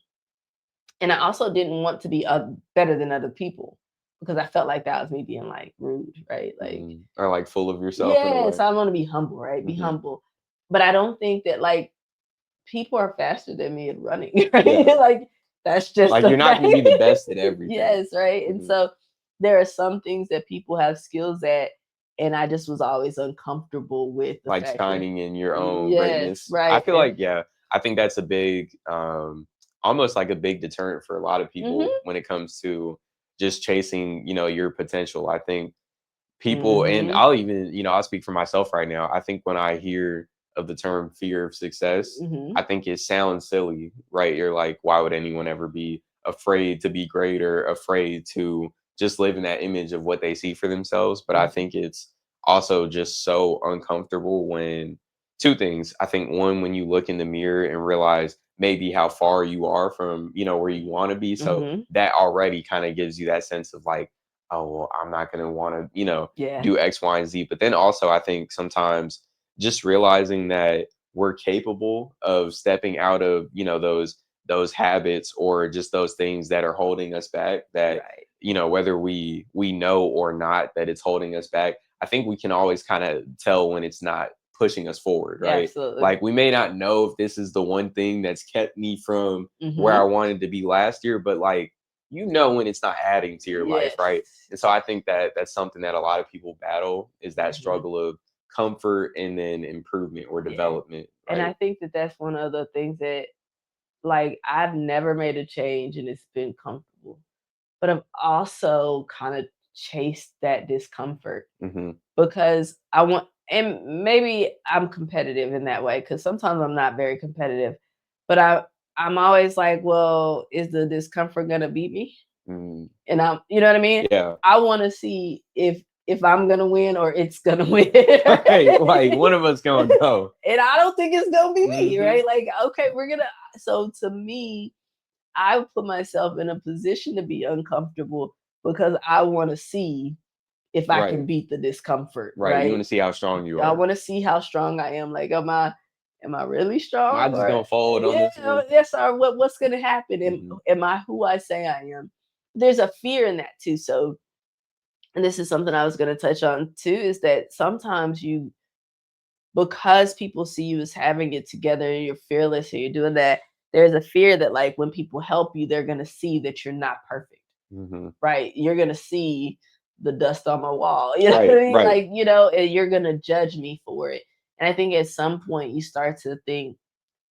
And I also didn't want to be better than other people, because I felt like that was me being like rude, right? Like, or like full of yourself. yes, I want to be humble, right? Be humble. But I don't think that, like, people are faster than me at running, right? Yeah. Like, that's just like you're not going to be the best at everything. Yes, right. And so there are some things that people have skills at, and I just was always uncomfortable with the like fact shining in your own yes, greatness. right. I feel like I think that's a big almost like a big deterrent for a lot of people when it comes to just chasing, your potential. I think people, and I'll even, I'll speak for myself right now. I think when I hear of the term fear of success, I think it sounds silly, right? You're like, why would anyone ever be afraid to be great, or afraid to just live in that image of what they see for themselves? But I think it's also just so uncomfortable when two things. I think one, when you look in the mirror and realize maybe how far you are from, where you want to be. So that already kind of gives you that sense of like, oh, well, I'm not going to want to, do X, Y, and Z. But then also, I think sometimes just realizing that we're capable of stepping out of, those habits, or just those things that are holding us back, that, whether we know or not that it's holding us back. I think we can always kind of tell when it's not pushing us forward, right? Absolutely. Like we may not know if this is the one thing that's kept me from where Mhm. I wanted to be last year, but like when it's not adding to your life, right? Yes. And so I think that that's something that a lot of people battle is that Mhm. struggle of comfort and then improvement or Yeah. development, And I right? think that that's one of the things that, like, I've never made a change and it's been comfortable, but I've also kind of chased that discomfort Hmm. because I want, and maybe I'm competitive in that way because sometimes I'm not very competitive, but I'm always like, well, is the discomfort gonna beat me? Mm. And you know what I mean? Yeah. I want to see if I'm gonna win or it's gonna win. Right. Like one of us gonna go. And I don't think it's gonna be me, Hmm. right? Like, okay, we're gonna. So to me, I would put myself in a position to be uncomfortable because I want to see if I can Right. beat the discomfort, Right. You want right? to see how strong you I are. want to see how strong I am. Like, am I really Am I strong? just Or gonna fold on yeah, this one? yes, or what's gonna happen? Hmm. Am I who I say I am? There's a fear in that too. So, and this is something I was gonna touch on too, is that sometimes because people see you as having it together, you're fearless, and you're doing that, there's a fear that like when people help you, they're gonna see that you're not perfect, Hmm. right? You're gonna see the dust on my wall, you know what Right. I mean? Right. Like, and you're gonna judge me for it. And I think at some point you start to think,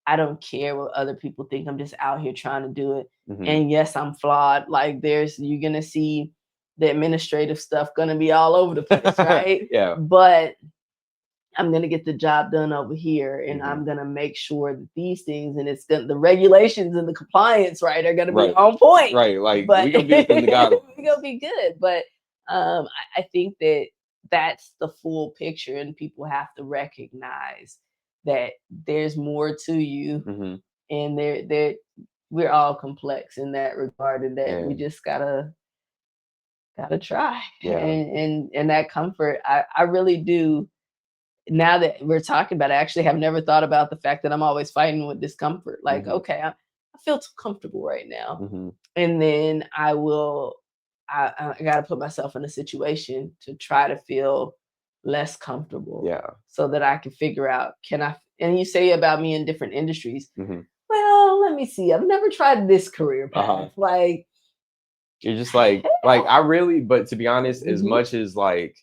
I don't care what other people think. I'm just out here trying to do it. Hmm. And yes, I'm flawed. Like you're gonna see the administrative stuff gonna be all over the place, right? Yeah. But I'm gonna get the job done over here, and Hmm. I'm gonna make sure that these things and the regulations and the compliance, right, are gonna be Right. on point. Right. Like But we gonna be within the guidelines. we're gonna be good. But I think that that's the full picture, and people have to recognize that there's more to you, Hmm. and we're all complex in that regard, and that we And just gotta try. yeah. And that comfort, I really do. Now that we're talking about it, I actually have never thought about the fact that I'm always fighting with discomfort. Like, Hmm. okay, I feel too comfortable right now. Hmm. And then I got to put myself in a situation to try to feel less comfortable Yeah. so that I can figure out, and you say about me in different industries. Hmm. Well, let me see. I've never tried this career Uh-huh. path. Like, You're just like I really, but to be honest, as mhm, much as like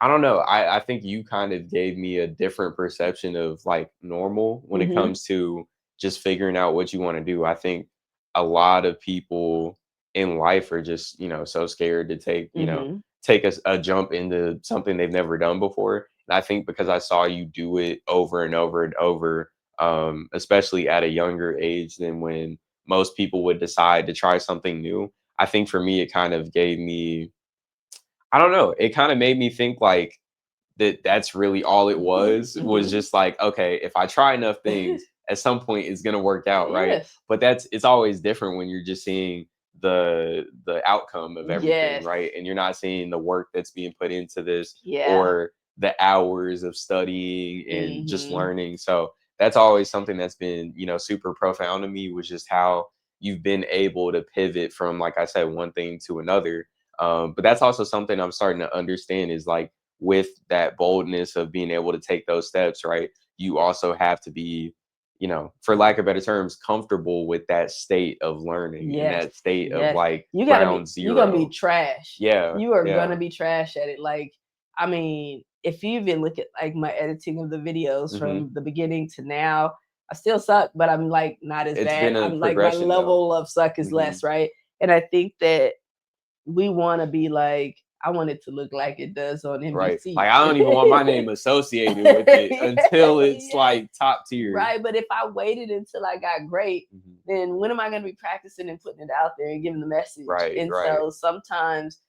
I don't know, I think you kind of gave me a different perception of like normal when it mhm, comes to just figuring out what you want to do. I think a lot of people in life are just, so scared to mhm, take a jump into something they've never done before. And I think because I saw you do it over and over and over, especially at a younger age than when most people would decide to try something new. I think for me, it kind of gave me, I don't know, it kind of made me think like that's really all it mhm, was mhm. just like, okay, if I try enough things, at some point it's gonna work out, right? Yes. But it's always different when you're just seeing the outcome of everything, Yes. right? And you're not seeing the work that's being put into this Yeah. or the hours of studying and just Mhm. learning. So that's always something that's been, super profound to me, was just how you've been able to pivot from, like I said, one thing to another. But that's also something I'm starting to understand is like with that boldness of being able to take those steps, right? You also have to be, for lack of better terms, comfortable with that state of learning and Yes. that state of Yes. like You're ground gonna be zero. trash. Yeah. You are Yeah. gonna be trash at it. Like, I mean, if you even look at like my editing of the videos Hmm. from the beginning to now, I still suck, but I'm like not as It's bad. been a I'm like my progression though. level of suck is Hmm. less, right? And I think that we want to be like, I want it to look like it does on Right. NBC. Like I don't even want my name associated with it until it's Yes. like top tier. Right, but if I waited until I got great, Hmm. then when am I going to be practicing and putting it out there and giving the message? Right. And Right. so sometimes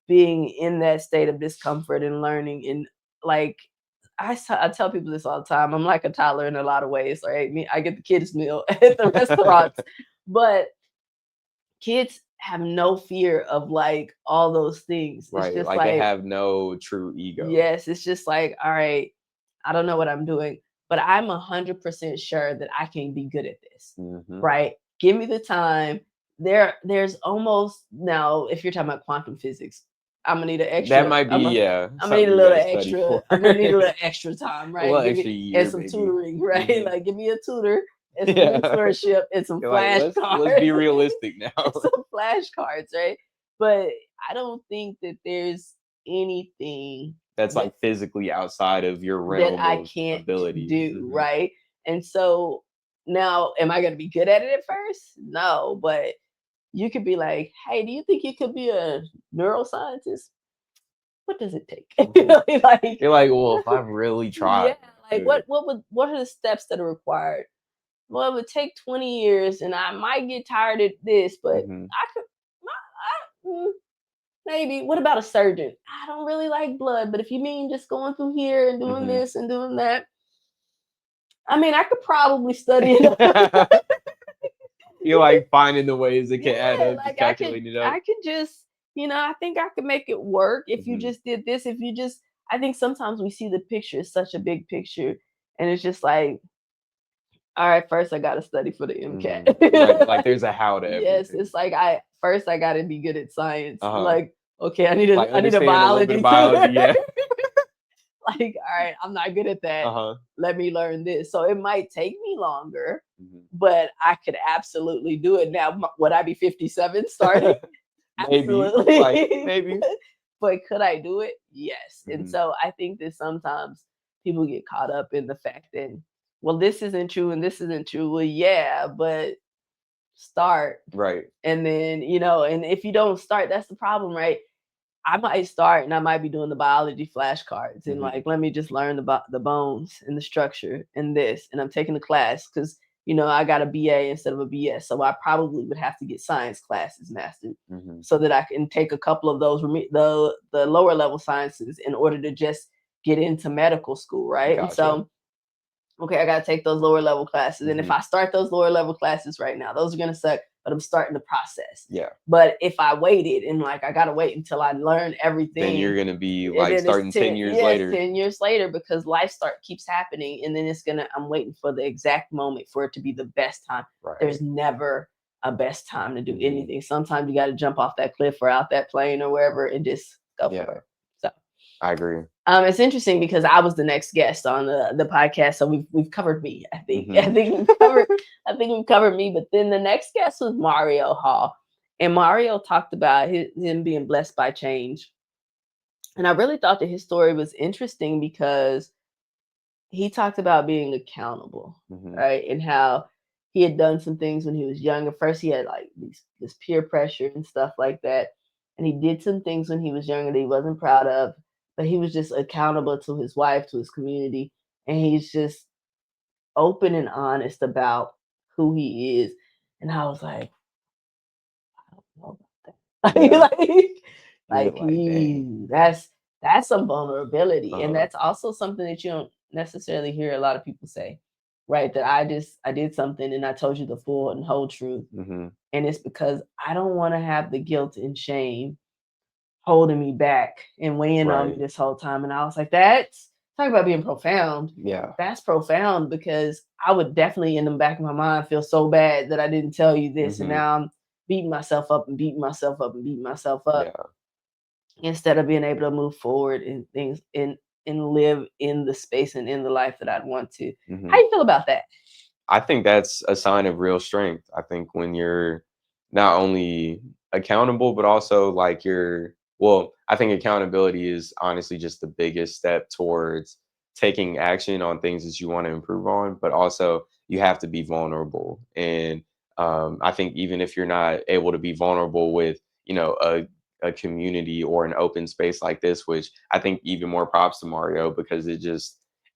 being in that state of discomfort and learning, and like I tell people this all the time. I'm like a toddler in a lot of ways. Right, I get the kids meal at the restaurants, but kids have no fear of like all those things. It's Right. just Like they like, have no true ego. yes, it's just like, all right, I don't know what I'm doing, but I'm 100% sure that I can be good at this. Hmm. Right? Give me the time. There's almost, now, if you're talking about quantum physics, I'm gonna need an extra. That might be, I'm gonna need something a you little gotta study extra. for. I'm gonna need a little extra time, A right? little Give extra me year, and some maybe. tutoring, right? Mhm. Like give me a tutor and some Yeah. mentorship and some You're like, let's flashcards. be realistic now. And some flashcards, right? But I don't think that there's anything That's that like physically outside of your that realm I of can't ability. do, Mhm. right? And so now, am I going to be good at it at first? No, but you could be like, hey, do you think you could be a neuroscientist? What does it take? Mhm. Like, You're like, well, if I really try, yeah, like what are the steps that are required? Well, it would take 20 years, and I might get tired of this, but Mhm. I could. Maybe. What about a surgeon? I don't really like blood, but if you mean just going through here and doing Mhm. this and doing that, I mean, I could probably study it. You're like finding the ways it can add Yeah, up, just like calculating it up. I could just, I think I could make it work if you Mhm. just did this. If you just, I think sometimes we see the picture as such a big picture, and it's just like, all right, first I got to study for the Mhm. Right, MCAT. like there's a how to Yes, everything. it's like I got to be good at science. Uh-huh. Like, okay, Like I need a understand a little bit biology of biology, tutor. yeah. Like, all right, I'm not good at that. Uh-huh. Let me learn this. So it might take me longer, Mhm. but I could absolutely do it. Now, would I be 57 starting? Maybe. Like, Absolutely. maybe. But could I do it? Yes. And Mhm. so I think that sometimes people get caught up in the fact that, well, this isn't true and this isn't true. Well, yeah, but start. Right. And then, and if you don't start, that's the problem, right? I might start and I might be doing the biology flashcards and Mhm. like, let me just learn about the bones and the structure and this. And I'm taking the class because, I got a BA instead of a BS. So I probably would have to get science classes mastered Mhm. so that I can take a couple of those, the lower level sciences in order to just get into medical school. Right. And Gotcha. so okay, I got to take those lower level classes. And if Mhm. I start those lower level classes right now, those are going to suck, but I'm starting the process. Yeah. But if I waited and like, I got to wait until I learn Then you're everything. gonna be And like then it's starting 10 years yes, later. 10 years later because life keeps happening. And then I'm waiting for the exact moment for it to be the best time. Right. There's never a best time to do Mhm. anything. Sometimes you got to jump off that cliff or out that plane or wherever and just go for Yeah, it. So I agree. it's interesting because I was the next guest on the podcast, so we've covered me. I think Mhm. I think we've covered me. But then the next guest was Mario Hall, and Mario talked about him being blessed by change, and I really thought that his story was interesting because he talked about being accountable, Mhm. right, and how he had done some things when he was younger. First, he had like this peer pressure and stuff like that, and he did some things when he was younger that he wasn't proud of, but he was just accountable to his wife, to his community, and he's just open and honest about who he is. And I was like, I don't know about Yeah. that. You're like, like, dang. that's some vulnerability, and Uh-huh. that's also something that you don't necessarily hear a lot of people say, right? That I did something and I told you the full and whole truth, Mhm. and it's because I don't want to have the guilt and shame holding me back and weighing on me Right. this whole time. And I was like, that's talk about being profound. Yeah. That's profound because I would definitely in the back of my mind feel so bad that I didn't tell you this. And Mhm. now I'm beating myself up and beating myself up and beating myself up Yeah. instead of being able to move forward in things and live in the space and in the life that I'd want to. How Mhm. you feel about that? I think that's a sign of real strength. I think when you're not only accountable, but also like I think accountability is honestly just the biggest step towards taking action on things that you want to improve on, but also you have to be vulnerable. And I think even if you're not able to be vulnerable with, a community or an open space like this, which I think even more props to Mario because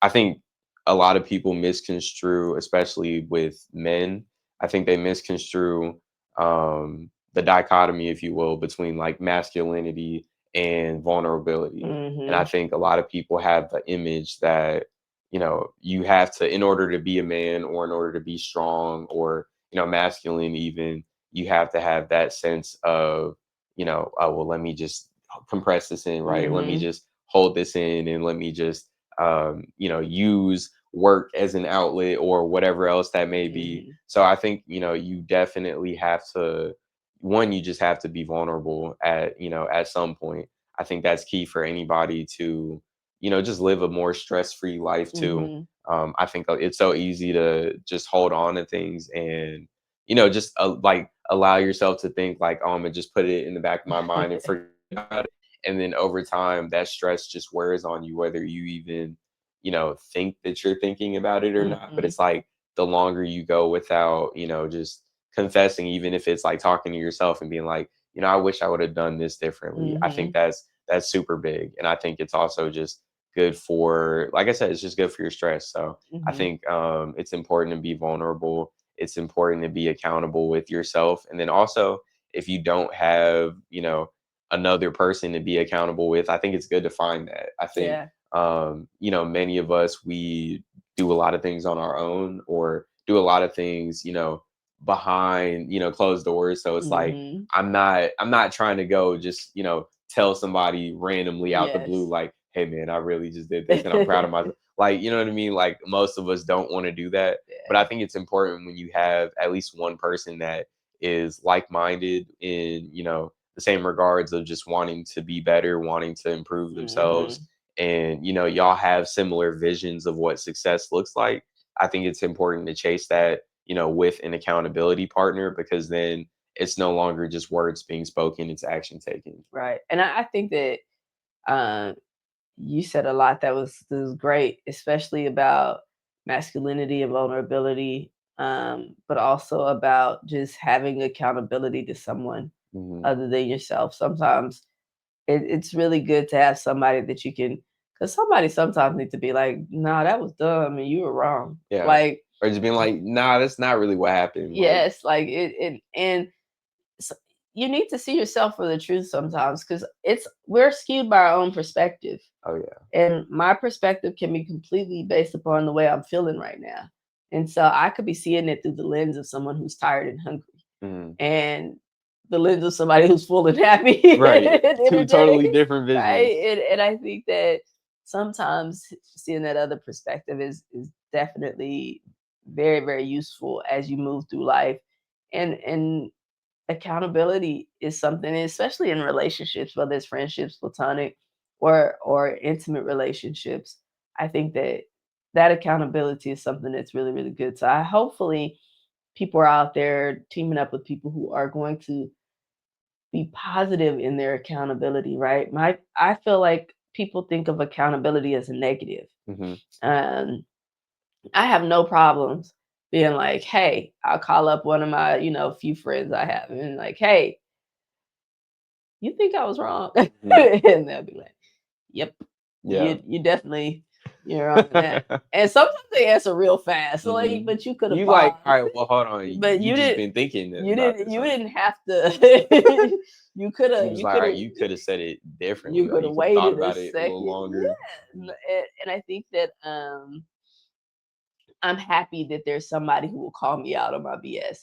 I think a lot of people misconstrue, especially with men. I think they misconstrue the dichotomy, if you will, between like masculinity and vulnerability. And I Mm-hmm. think a lot of people have the image that, you have to, in order to be a man or in order to be strong or, masculine, even, you have to have that sense of, oh, well, let me just compress this in, right? Let me Mm-hmm. just hold this in and let me just use work as an outlet or whatever else that may be. Mm-hmm. So I think, you definitely have to, one, you just have to be vulnerable at some point. I think that's key for anybody to, just live a more stress-free life too. I think it's so easy to just hold on to things and, just like allow yourself to think like, oh, I'm gonna just put it in the back of my mind and forget about it. And then over time, that stress just wears on you, whether you even, think that you're thinking about it or not. But it's like the longer you go without, just confessing, even if it's like talking to yourself and being like, I wish I would have done this differently. I think that's super big. And I think it's also just good for, like I said, it's just good for your stress. So I think it's important to be vulnerable. It's important to be accountable with yourself. And then also, if you don't have, another person to be accountable with, I think it's good to find that. I think, many of us, we do a lot of things on our own or do a lot of things, behind, closed doors. So it's like, I'm not trying to go just, tell somebody randomly out the blue, Yes. like, hey man, I really just did this and I'm proud of myself. Like, you know what I mean? Like most of us don't want to do that. But I think it's important when you have at least one person that is like-minded in, the same regards of just wanting to be better, wanting to improve themselves. And, y'all have similar visions of what success looks like. I think it's important to chase that, with an accountability partner, because then it's no longer just words being spoken, it's action taken. Right. And I think that you said a lot that was great, especially about masculinity and vulnerability, but also about just having accountability to someone other than yourself. Sometimes it's really good to have somebody that you can, because somebody sometimes needs to be like, nah, that was dumb and you were wrong. Yeah. Like, Or just being like, nah, that's not really what happened. yes, like it and so you need to see yourself for the truth sometimes, because we're skewed by our own perspective. Oh yeah. And my perspective can be completely based upon the way I'm feeling right now. And so I could be seeing it through the lens of someone who's tired and hungry, and the lens of somebody who's full and happy. Right. And Two totally different visions. right. And I think that sometimes seeing that other perspective is definitely very, very useful as you move through life. And accountability is something, especially in relationships, whether it's friendships, platonic, or intimate relationships. I think that accountability is something that's really, really good. So hopefully people are out there teaming up with people who are going to be positive in their accountability, right? I feel like people think of accountability as a negative. Um, I have no problems being like, hey, I'll call up one of my, few friends I have and like, hey, you think I was wrong? And they'll be like, yep, Yeah. you definitely, you're on that. And sometimes they answer real fast. So like, but you could have like, all right, well, hold on. But you just didn't been thinking you about didn't this, you huh? didn't have to you could He have was like, all right, you could have said it differently. you Like, could you have could have thought waited a about it a little second. longer. Yeah. And I think that I'm happy that there's somebody who will call me out on my BS,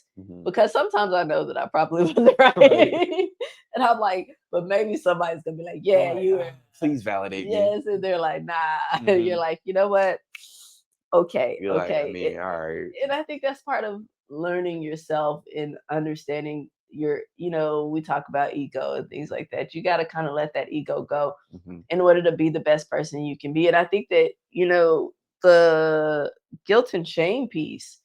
because sometimes I know that I probably wasn't right. And I'm like, but maybe somebody's gonna be like, yeah, Right. you were. Please validate me. Yes, and they're like, nah. You're like, you know what? Okay, You're like, I mean, okay. all right. And I think that's part of learning yourself and understanding your, we talk about ego and things like that. You got to kind of let that ego go in order to be the best person you can be. And I think that, the guilt and shame piece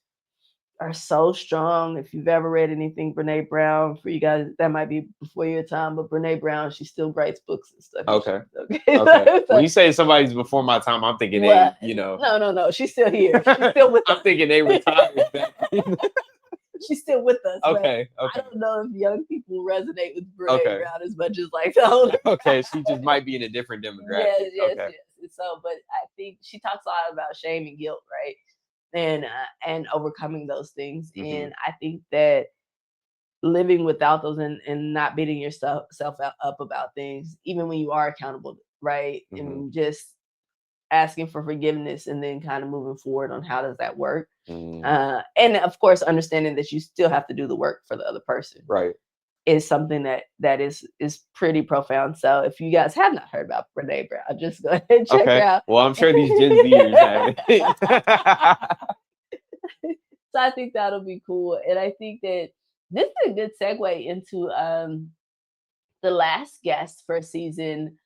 are so strong. If you've ever read anything Brene Brown, for you guys, that might be before your time, but Brene Brown, she still writes books and stuff. Okay. Okay. When you say somebody's before my time, I'm thinking Well, they, No. She's still here. She's still with us. I'm thinking they retired back. She's still with us. Okay. I don't know if young people resonate with Brene Brown as much as like the older. Okay, she just might be in a different demographic. Yes. So, but I think she talks a lot about shame and guilt, right? And overcoming those things. And I think that living without those and not beating yourself up about things, even when you are accountable, right? And just asking for forgiveness and then kind of moving forward on how does that work. And of course, understanding that you still have to do the work for the other person. Right. Is something that is pretty profound. So if you guys have not heard about Brene Brown, just go ahead and check her out. Well, I'm sure these Gen Zers have it. So I think that'll be cool. And I think that this is a good segue into the last guest for season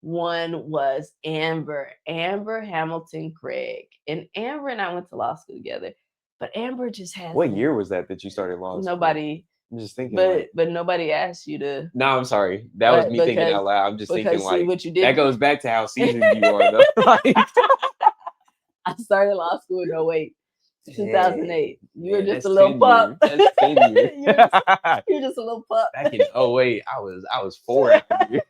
one was Amber Hamilton Craig. And Amber and I went to law school together. But Amber just has What year was that you started law school? Nobody. I'm just thinking, but nobody asked you to. No, I'm sorry. That was me thinking out loud. I'm just thinking like what you did. That goes back to how seasoned you are, though. Like, I started law school in 2008. You were just a little pup. That's 10 years. You're just a little pup. Back in 08, I was 4 after you.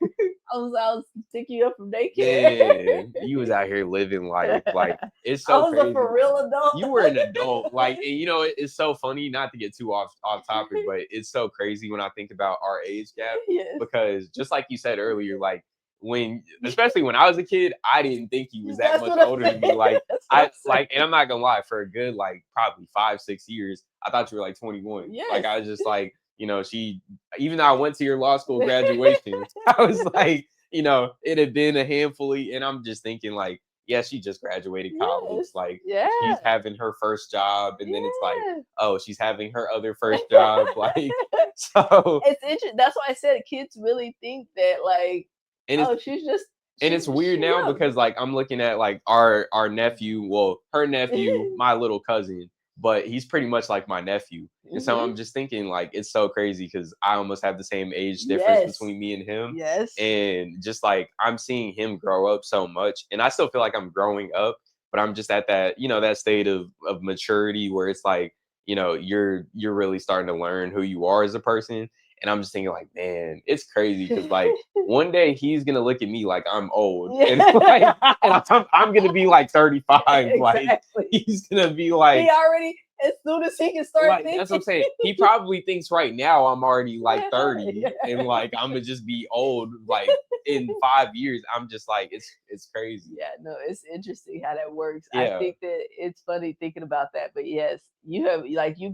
I was picking you up from daycare. Yeah, you was out here living life. Like, it's so I was crazy. a for real adult. You were an adult. Like, and, you know, it's so funny, not to get too off topic, but it's so crazy when I think about our age gap. Yes. Because just like you said earlier, like, especially when I was a kid, I didn't think he was that much older than me. Like, and I'm not gonna lie, for a good, like, probably 5-6 years, I thought you were like 21. Yes. Like, I was just like, you know, even though I went to your law school graduation, I was like, you know, it had been a handful and I'm just thinking like, yeah, she just graduated college. Yes. Like, yeah. She's having her first job, and then it's like, oh, she's having her other first job. Like, so it's interesting. That's why I said kids really think that, like, she's just. And it's weird now because, like, I'm looking at, like, our nephew, well, her nephew, my little cousin, but he's pretty much like my nephew. And so I'm just thinking, like, it's so crazy because I almost have the same age difference between me and him. Yes. And just, like, I'm seeing him grow up so much. And I still feel like I'm growing up, but I'm just at that, you know, that state of maturity where it's like, you know, you're really starting to learn who you are as a person. And I'm just thinking, like, man, it's crazy because, like, one day he's gonna look at me like I'm old, and like, I'm gonna be like 35. Exactly. Like, he's gonna be like, he already, as soon as he can start like, thinking. that's what I'm saying. He probably thinks right now I'm already like 30, and like I'm gonna just be old. Like in 5 years, I'm just like, it's crazy. Yeah, no, it's interesting how that works. Yeah. I think that it's funny thinking about that, but yes, you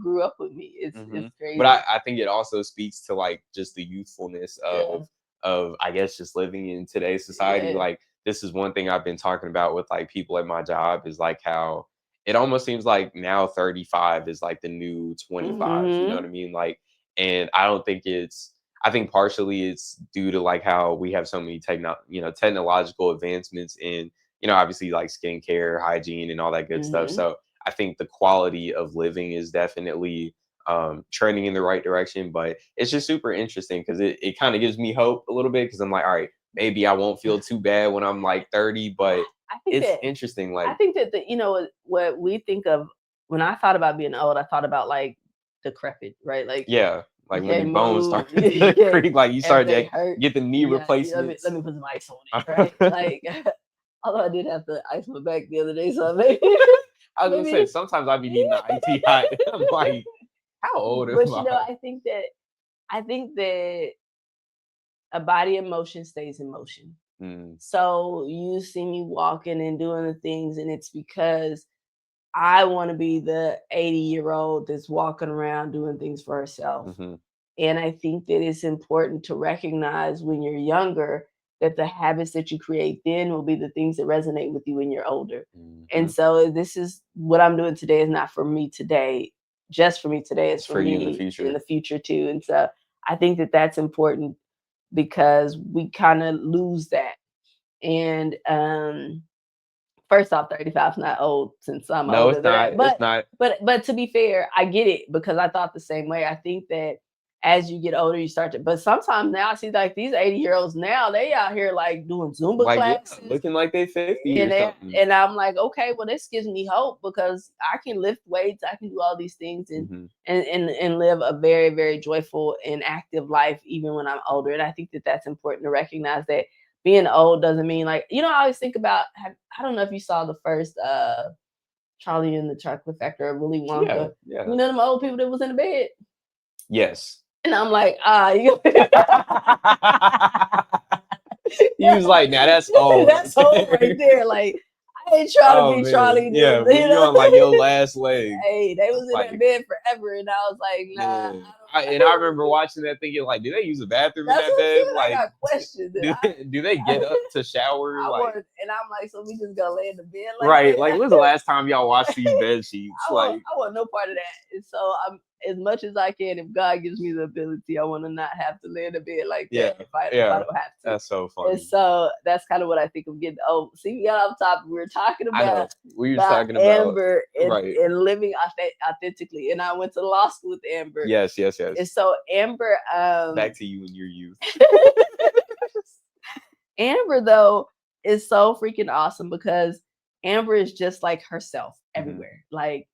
grew up with me. It's crazy. But I think it also speaks to like just the youthfulness of I guess just living in today's society. Yeah. Like, this is one thing I've been talking about with like people at my job is like how it almost seems like now 35 is like the new 25. You know what I mean? Like, and I think partially it's due to like how we have so many technological advancements in, you know, obviously like skincare, hygiene, and all that good stuff. So I think the quality of living is definitely trending in the right direction, but it's just super interesting because it kind of gives me hope a little bit because I'm like, all right, maybe I won't feel too bad when I'm like 30, but it's interesting. Like, I think that what we think of when I thought about being old, I thought about like decrepit, right? Like, yeah, like when your bones start to creak, like you start to get the knee replacements. Let me put some ice on it, right? Like, although I did have to ice my back the other day, so maybe. I was gonna say sometimes I be needing the IT hot. I'm like, how old am I? But you know, I think that a body in motion stays in motion. So you see me walking and doing the things, and it's because I want to be the 80-year-old that's walking around doing things for herself. And I think that it's important to recognize when you're younger that the habits that you create then will be the things that resonate with you when you're older. And so this is what I'm doing today is not for me today, just for me today. It's for me in the future too. And so I think that that's important because we kind of lose that. And first off, 35 is not old since I'm older. It's not. It's not. But to be fair, I get it because I thought the same way. I think that as you get older, you start to. But sometimes now I see like these 80-year-olds now they out here like doing Zumba classes, looking like they 50 or something. And I'm like, okay, well this gives me hope because I can lift weights, I can do all these things and live a very, very joyful and active life even when I'm older. And I think that that's important to recognize that being old doesn't mean like, you know, I always think about, I don't know if you saw the first Charlie and the Chocolate Factory or Willy Wonka. Yeah. You know them old people that was in the bed? Yes. And I'm like, he was like, now that's old. That's old right there. Like, I ain't trying to be Charlie. Yeah, you know, on like your last leg. Hey, they was in that bed forever, and I was like, nah. I remember watching that thinking, like, do they use a bathroom in that bed? Like, I got questions. Do they get up to shower? And I'm like, so we just gonna lay in the bed? Like, right. Like, when's the last time y'all watched these bed sheets? I want no part of that. And so as much as I can, if God gives me the ability, I want to not have to lay in a bed like Yeah, that if I yeah. don't have to. That's so And funny. so that's kind of what I think of getting old. See, we got off topic. We were talking I know. about We were talking about Amber right. and living authentically. And I went to law school with Amber. Yes, yes, And yes. so Amber, Back to you and your youth. Amber though is so freaking awesome because Amber is just like herself everywhere. Like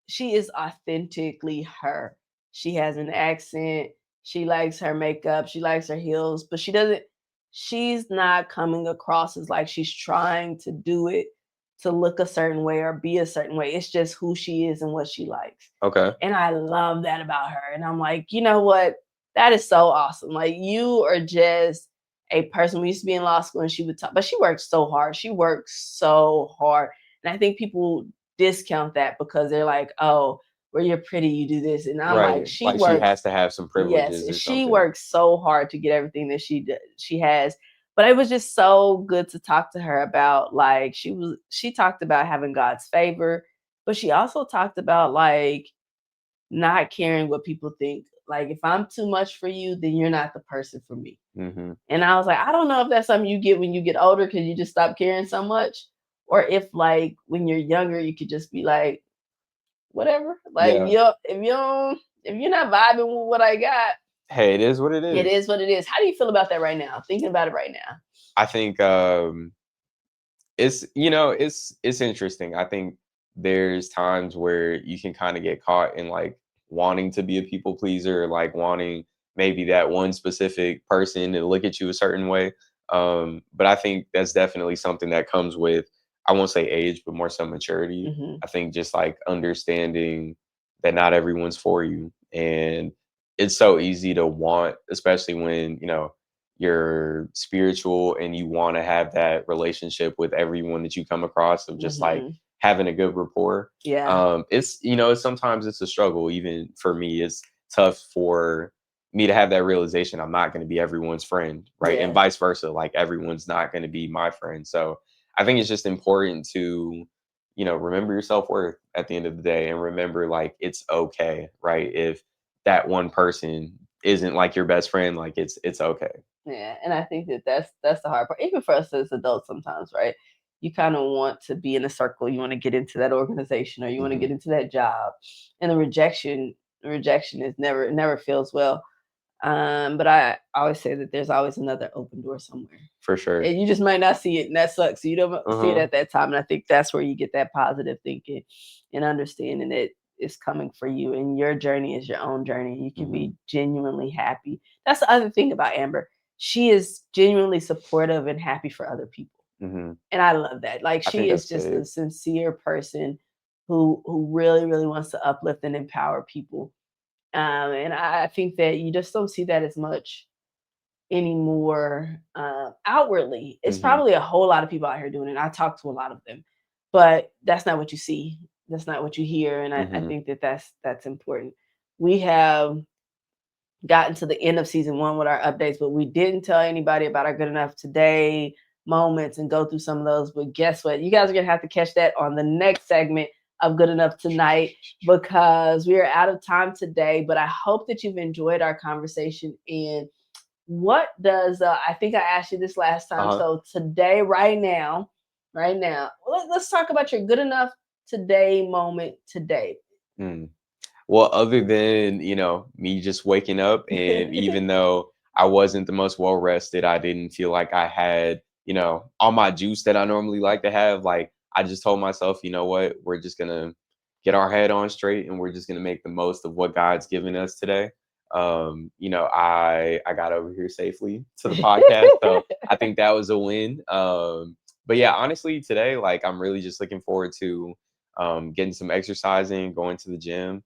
she is authentically her. She has an accent. She likes her makeup. She likes her heels, but she's not coming across as like she's trying to do it to look a certain way or be a certain way. It's just who she is and what she likes. Okay. And I love that about her. And I'm like, you know what? That is so awesome. Like you are just a person. We used to be in law school and she would talk, but she works so hard. She works so hard. And I think people discount that because they're like, oh, well, you're pretty, you do this. And I'm like, she like works. she has to have some privileges. Yes, or she something. works so hard to get everything that she has. But it was just so good to talk to her about like she talked about having God's favor, but she also talked about like not caring what people think. Like if I'm too much for you, then you're not the person for me. And I was like, I don't know if that's something you get when you get older because you just stop caring so much, or if like when you're younger you could just be like, whatever. Like if you're not vibing with what I got, hey, it is what it is. It is what it is. How do you feel about that right now? Thinking about it right now. I think it's it's interesting. I think there's times where you can kind of get caught in like wanting to be a people pleaser, like wanting maybe that one specific person to look at you a certain way. But I think that's definitely something that comes with, I won't say age, but more so maturity. I think just like understanding that not everyone's for you. And it's so easy to want, especially when, you're spiritual and you want to have that relationship with everyone that you come across of just like having a good rapport. Yeah. It's sometimes it's a struggle. Even for me, it's tough for me to have that realization I'm not going to be everyone's friend, right? And vice versa, like everyone's not going to be my friend. So I think it's just important to remember your self-worth at the end of the day, and remember like it's okay, right? If that one person isn't like your best friend, like it's okay. Yeah, and I think that's the hard part, even for us as adults sometimes, right? You kind of want to be in a circle, you want to get into that organization, or you want to get into that job, and the rejection is never feels well. But I always say that there's always another open door somewhere. For sure. And you just might not see it, and that sucks. So you don't see it at that time. And I think that's where you get that positive thinking and understanding that it's coming for you, and your journey is your own journey. You can be genuinely happy. That's the other thing about Amber. She is genuinely supportive and happy for other people. And I love that. Like she is just a sincere person who really, really wants to uplift and empower people. And I think that you just don't see that as much anymore outwardly. It's probably a whole lot of people out here doing it. I talk to a lot of them, but that's not what you see. That's not what you hear. And I think that that's important. We have gotten to the end of season 1 with our updates, but we didn't tell anybody about our Good Enough Today moments and go through some of those. But guess what? You guys are going to have to catch that on the next segment of Good Enough Tonight, because we are out of time today. But I hope that you've enjoyed our conversation. And what does I think I asked you this last time. So today, right now, let's talk about your Good Enough Today moment today. Well, other than me just waking up, and even though I wasn't the most well rested, I didn't feel like I had all my juice that I normally like to have. Like I just told myself, you know what, we're just gonna get our head on straight, and we're just gonna make the most of what God's given us today. I got over here safely to the podcast, so I think that was a win. But yeah, honestly, today, like I'm really just looking forward to getting some exercising, going to the gym,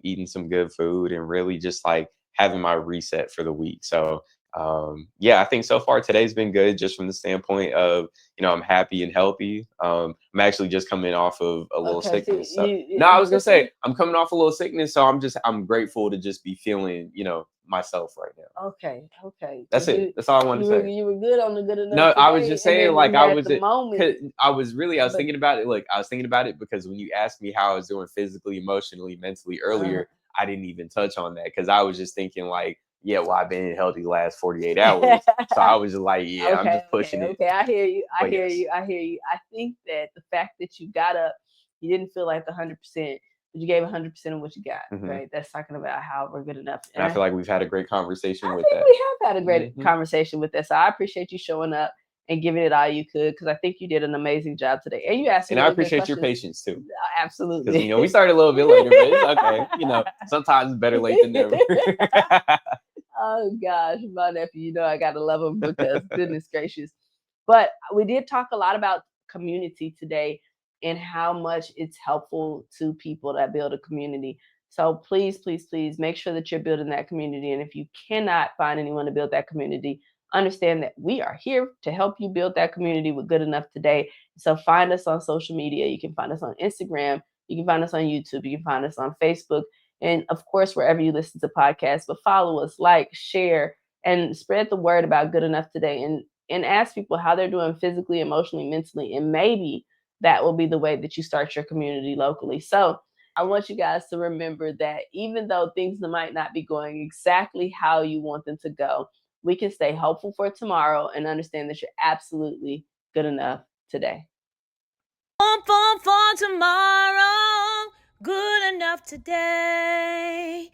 eating some good food, and really just like having my reset for the week. So yeah, I think so far today's been good, just from the standpoint of I'm happy and healthy. I'm actually just coming off of a little sickness. So no, I was gonna say I'm coming off a little sickness, so I'm grateful to just be feeling myself right now. Okay. That's it. That's all I wanted to say. You were good on the Good Enough. No, Today, I was just saying, like I was moment. thinking about it. Look, I was thinking about it because when you asked me how I was doing physically, emotionally, mentally earlier, I didn't even touch on that because I was just thinking like, yeah, well, I've been healthy the last 48 hours. So I was just like, yeah, I'm just pushing it. Okay, I hear you. I But hear yes. you. I hear you. I think that the fact that you got up, you didn't feel like 100%, but you gave 100% of what you got, right? That's talking about how we're good enough. And I feel like we've had a great conversation with that. We have had a great conversation with that. So I appreciate you showing up and giving it all you could, because I think you did an amazing job today. And you asked me, and I appreciate your patience too. Absolutely. Because we started a little bit later, but it's okay. Sometimes it's better late than never. Oh gosh, my nephew, I gotta love him because goodness gracious. But we did talk a lot about community today and how much it's helpful to people that build a community. So please, please, please make sure that you're building that community. And if you cannot find anyone to build that community, understand that we are here to help you build that community with Good Enough Today. So find us on social media. You can find us on Instagram. You can find us on YouTube. You can find us on Facebook. And of course, wherever you listen to podcasts, but follow us, like, share, and spread the word about Good Enough Today, and ask people how they're doing physically, emotionally, mentally, and maybe that will be the way that you start your community locally. So I want you guys to remember that even though things might not be going exactly how you want them to go, we can stay hopeful for tomorrow and understand that you're absolutely good enough today. For tomorrow, good enough today.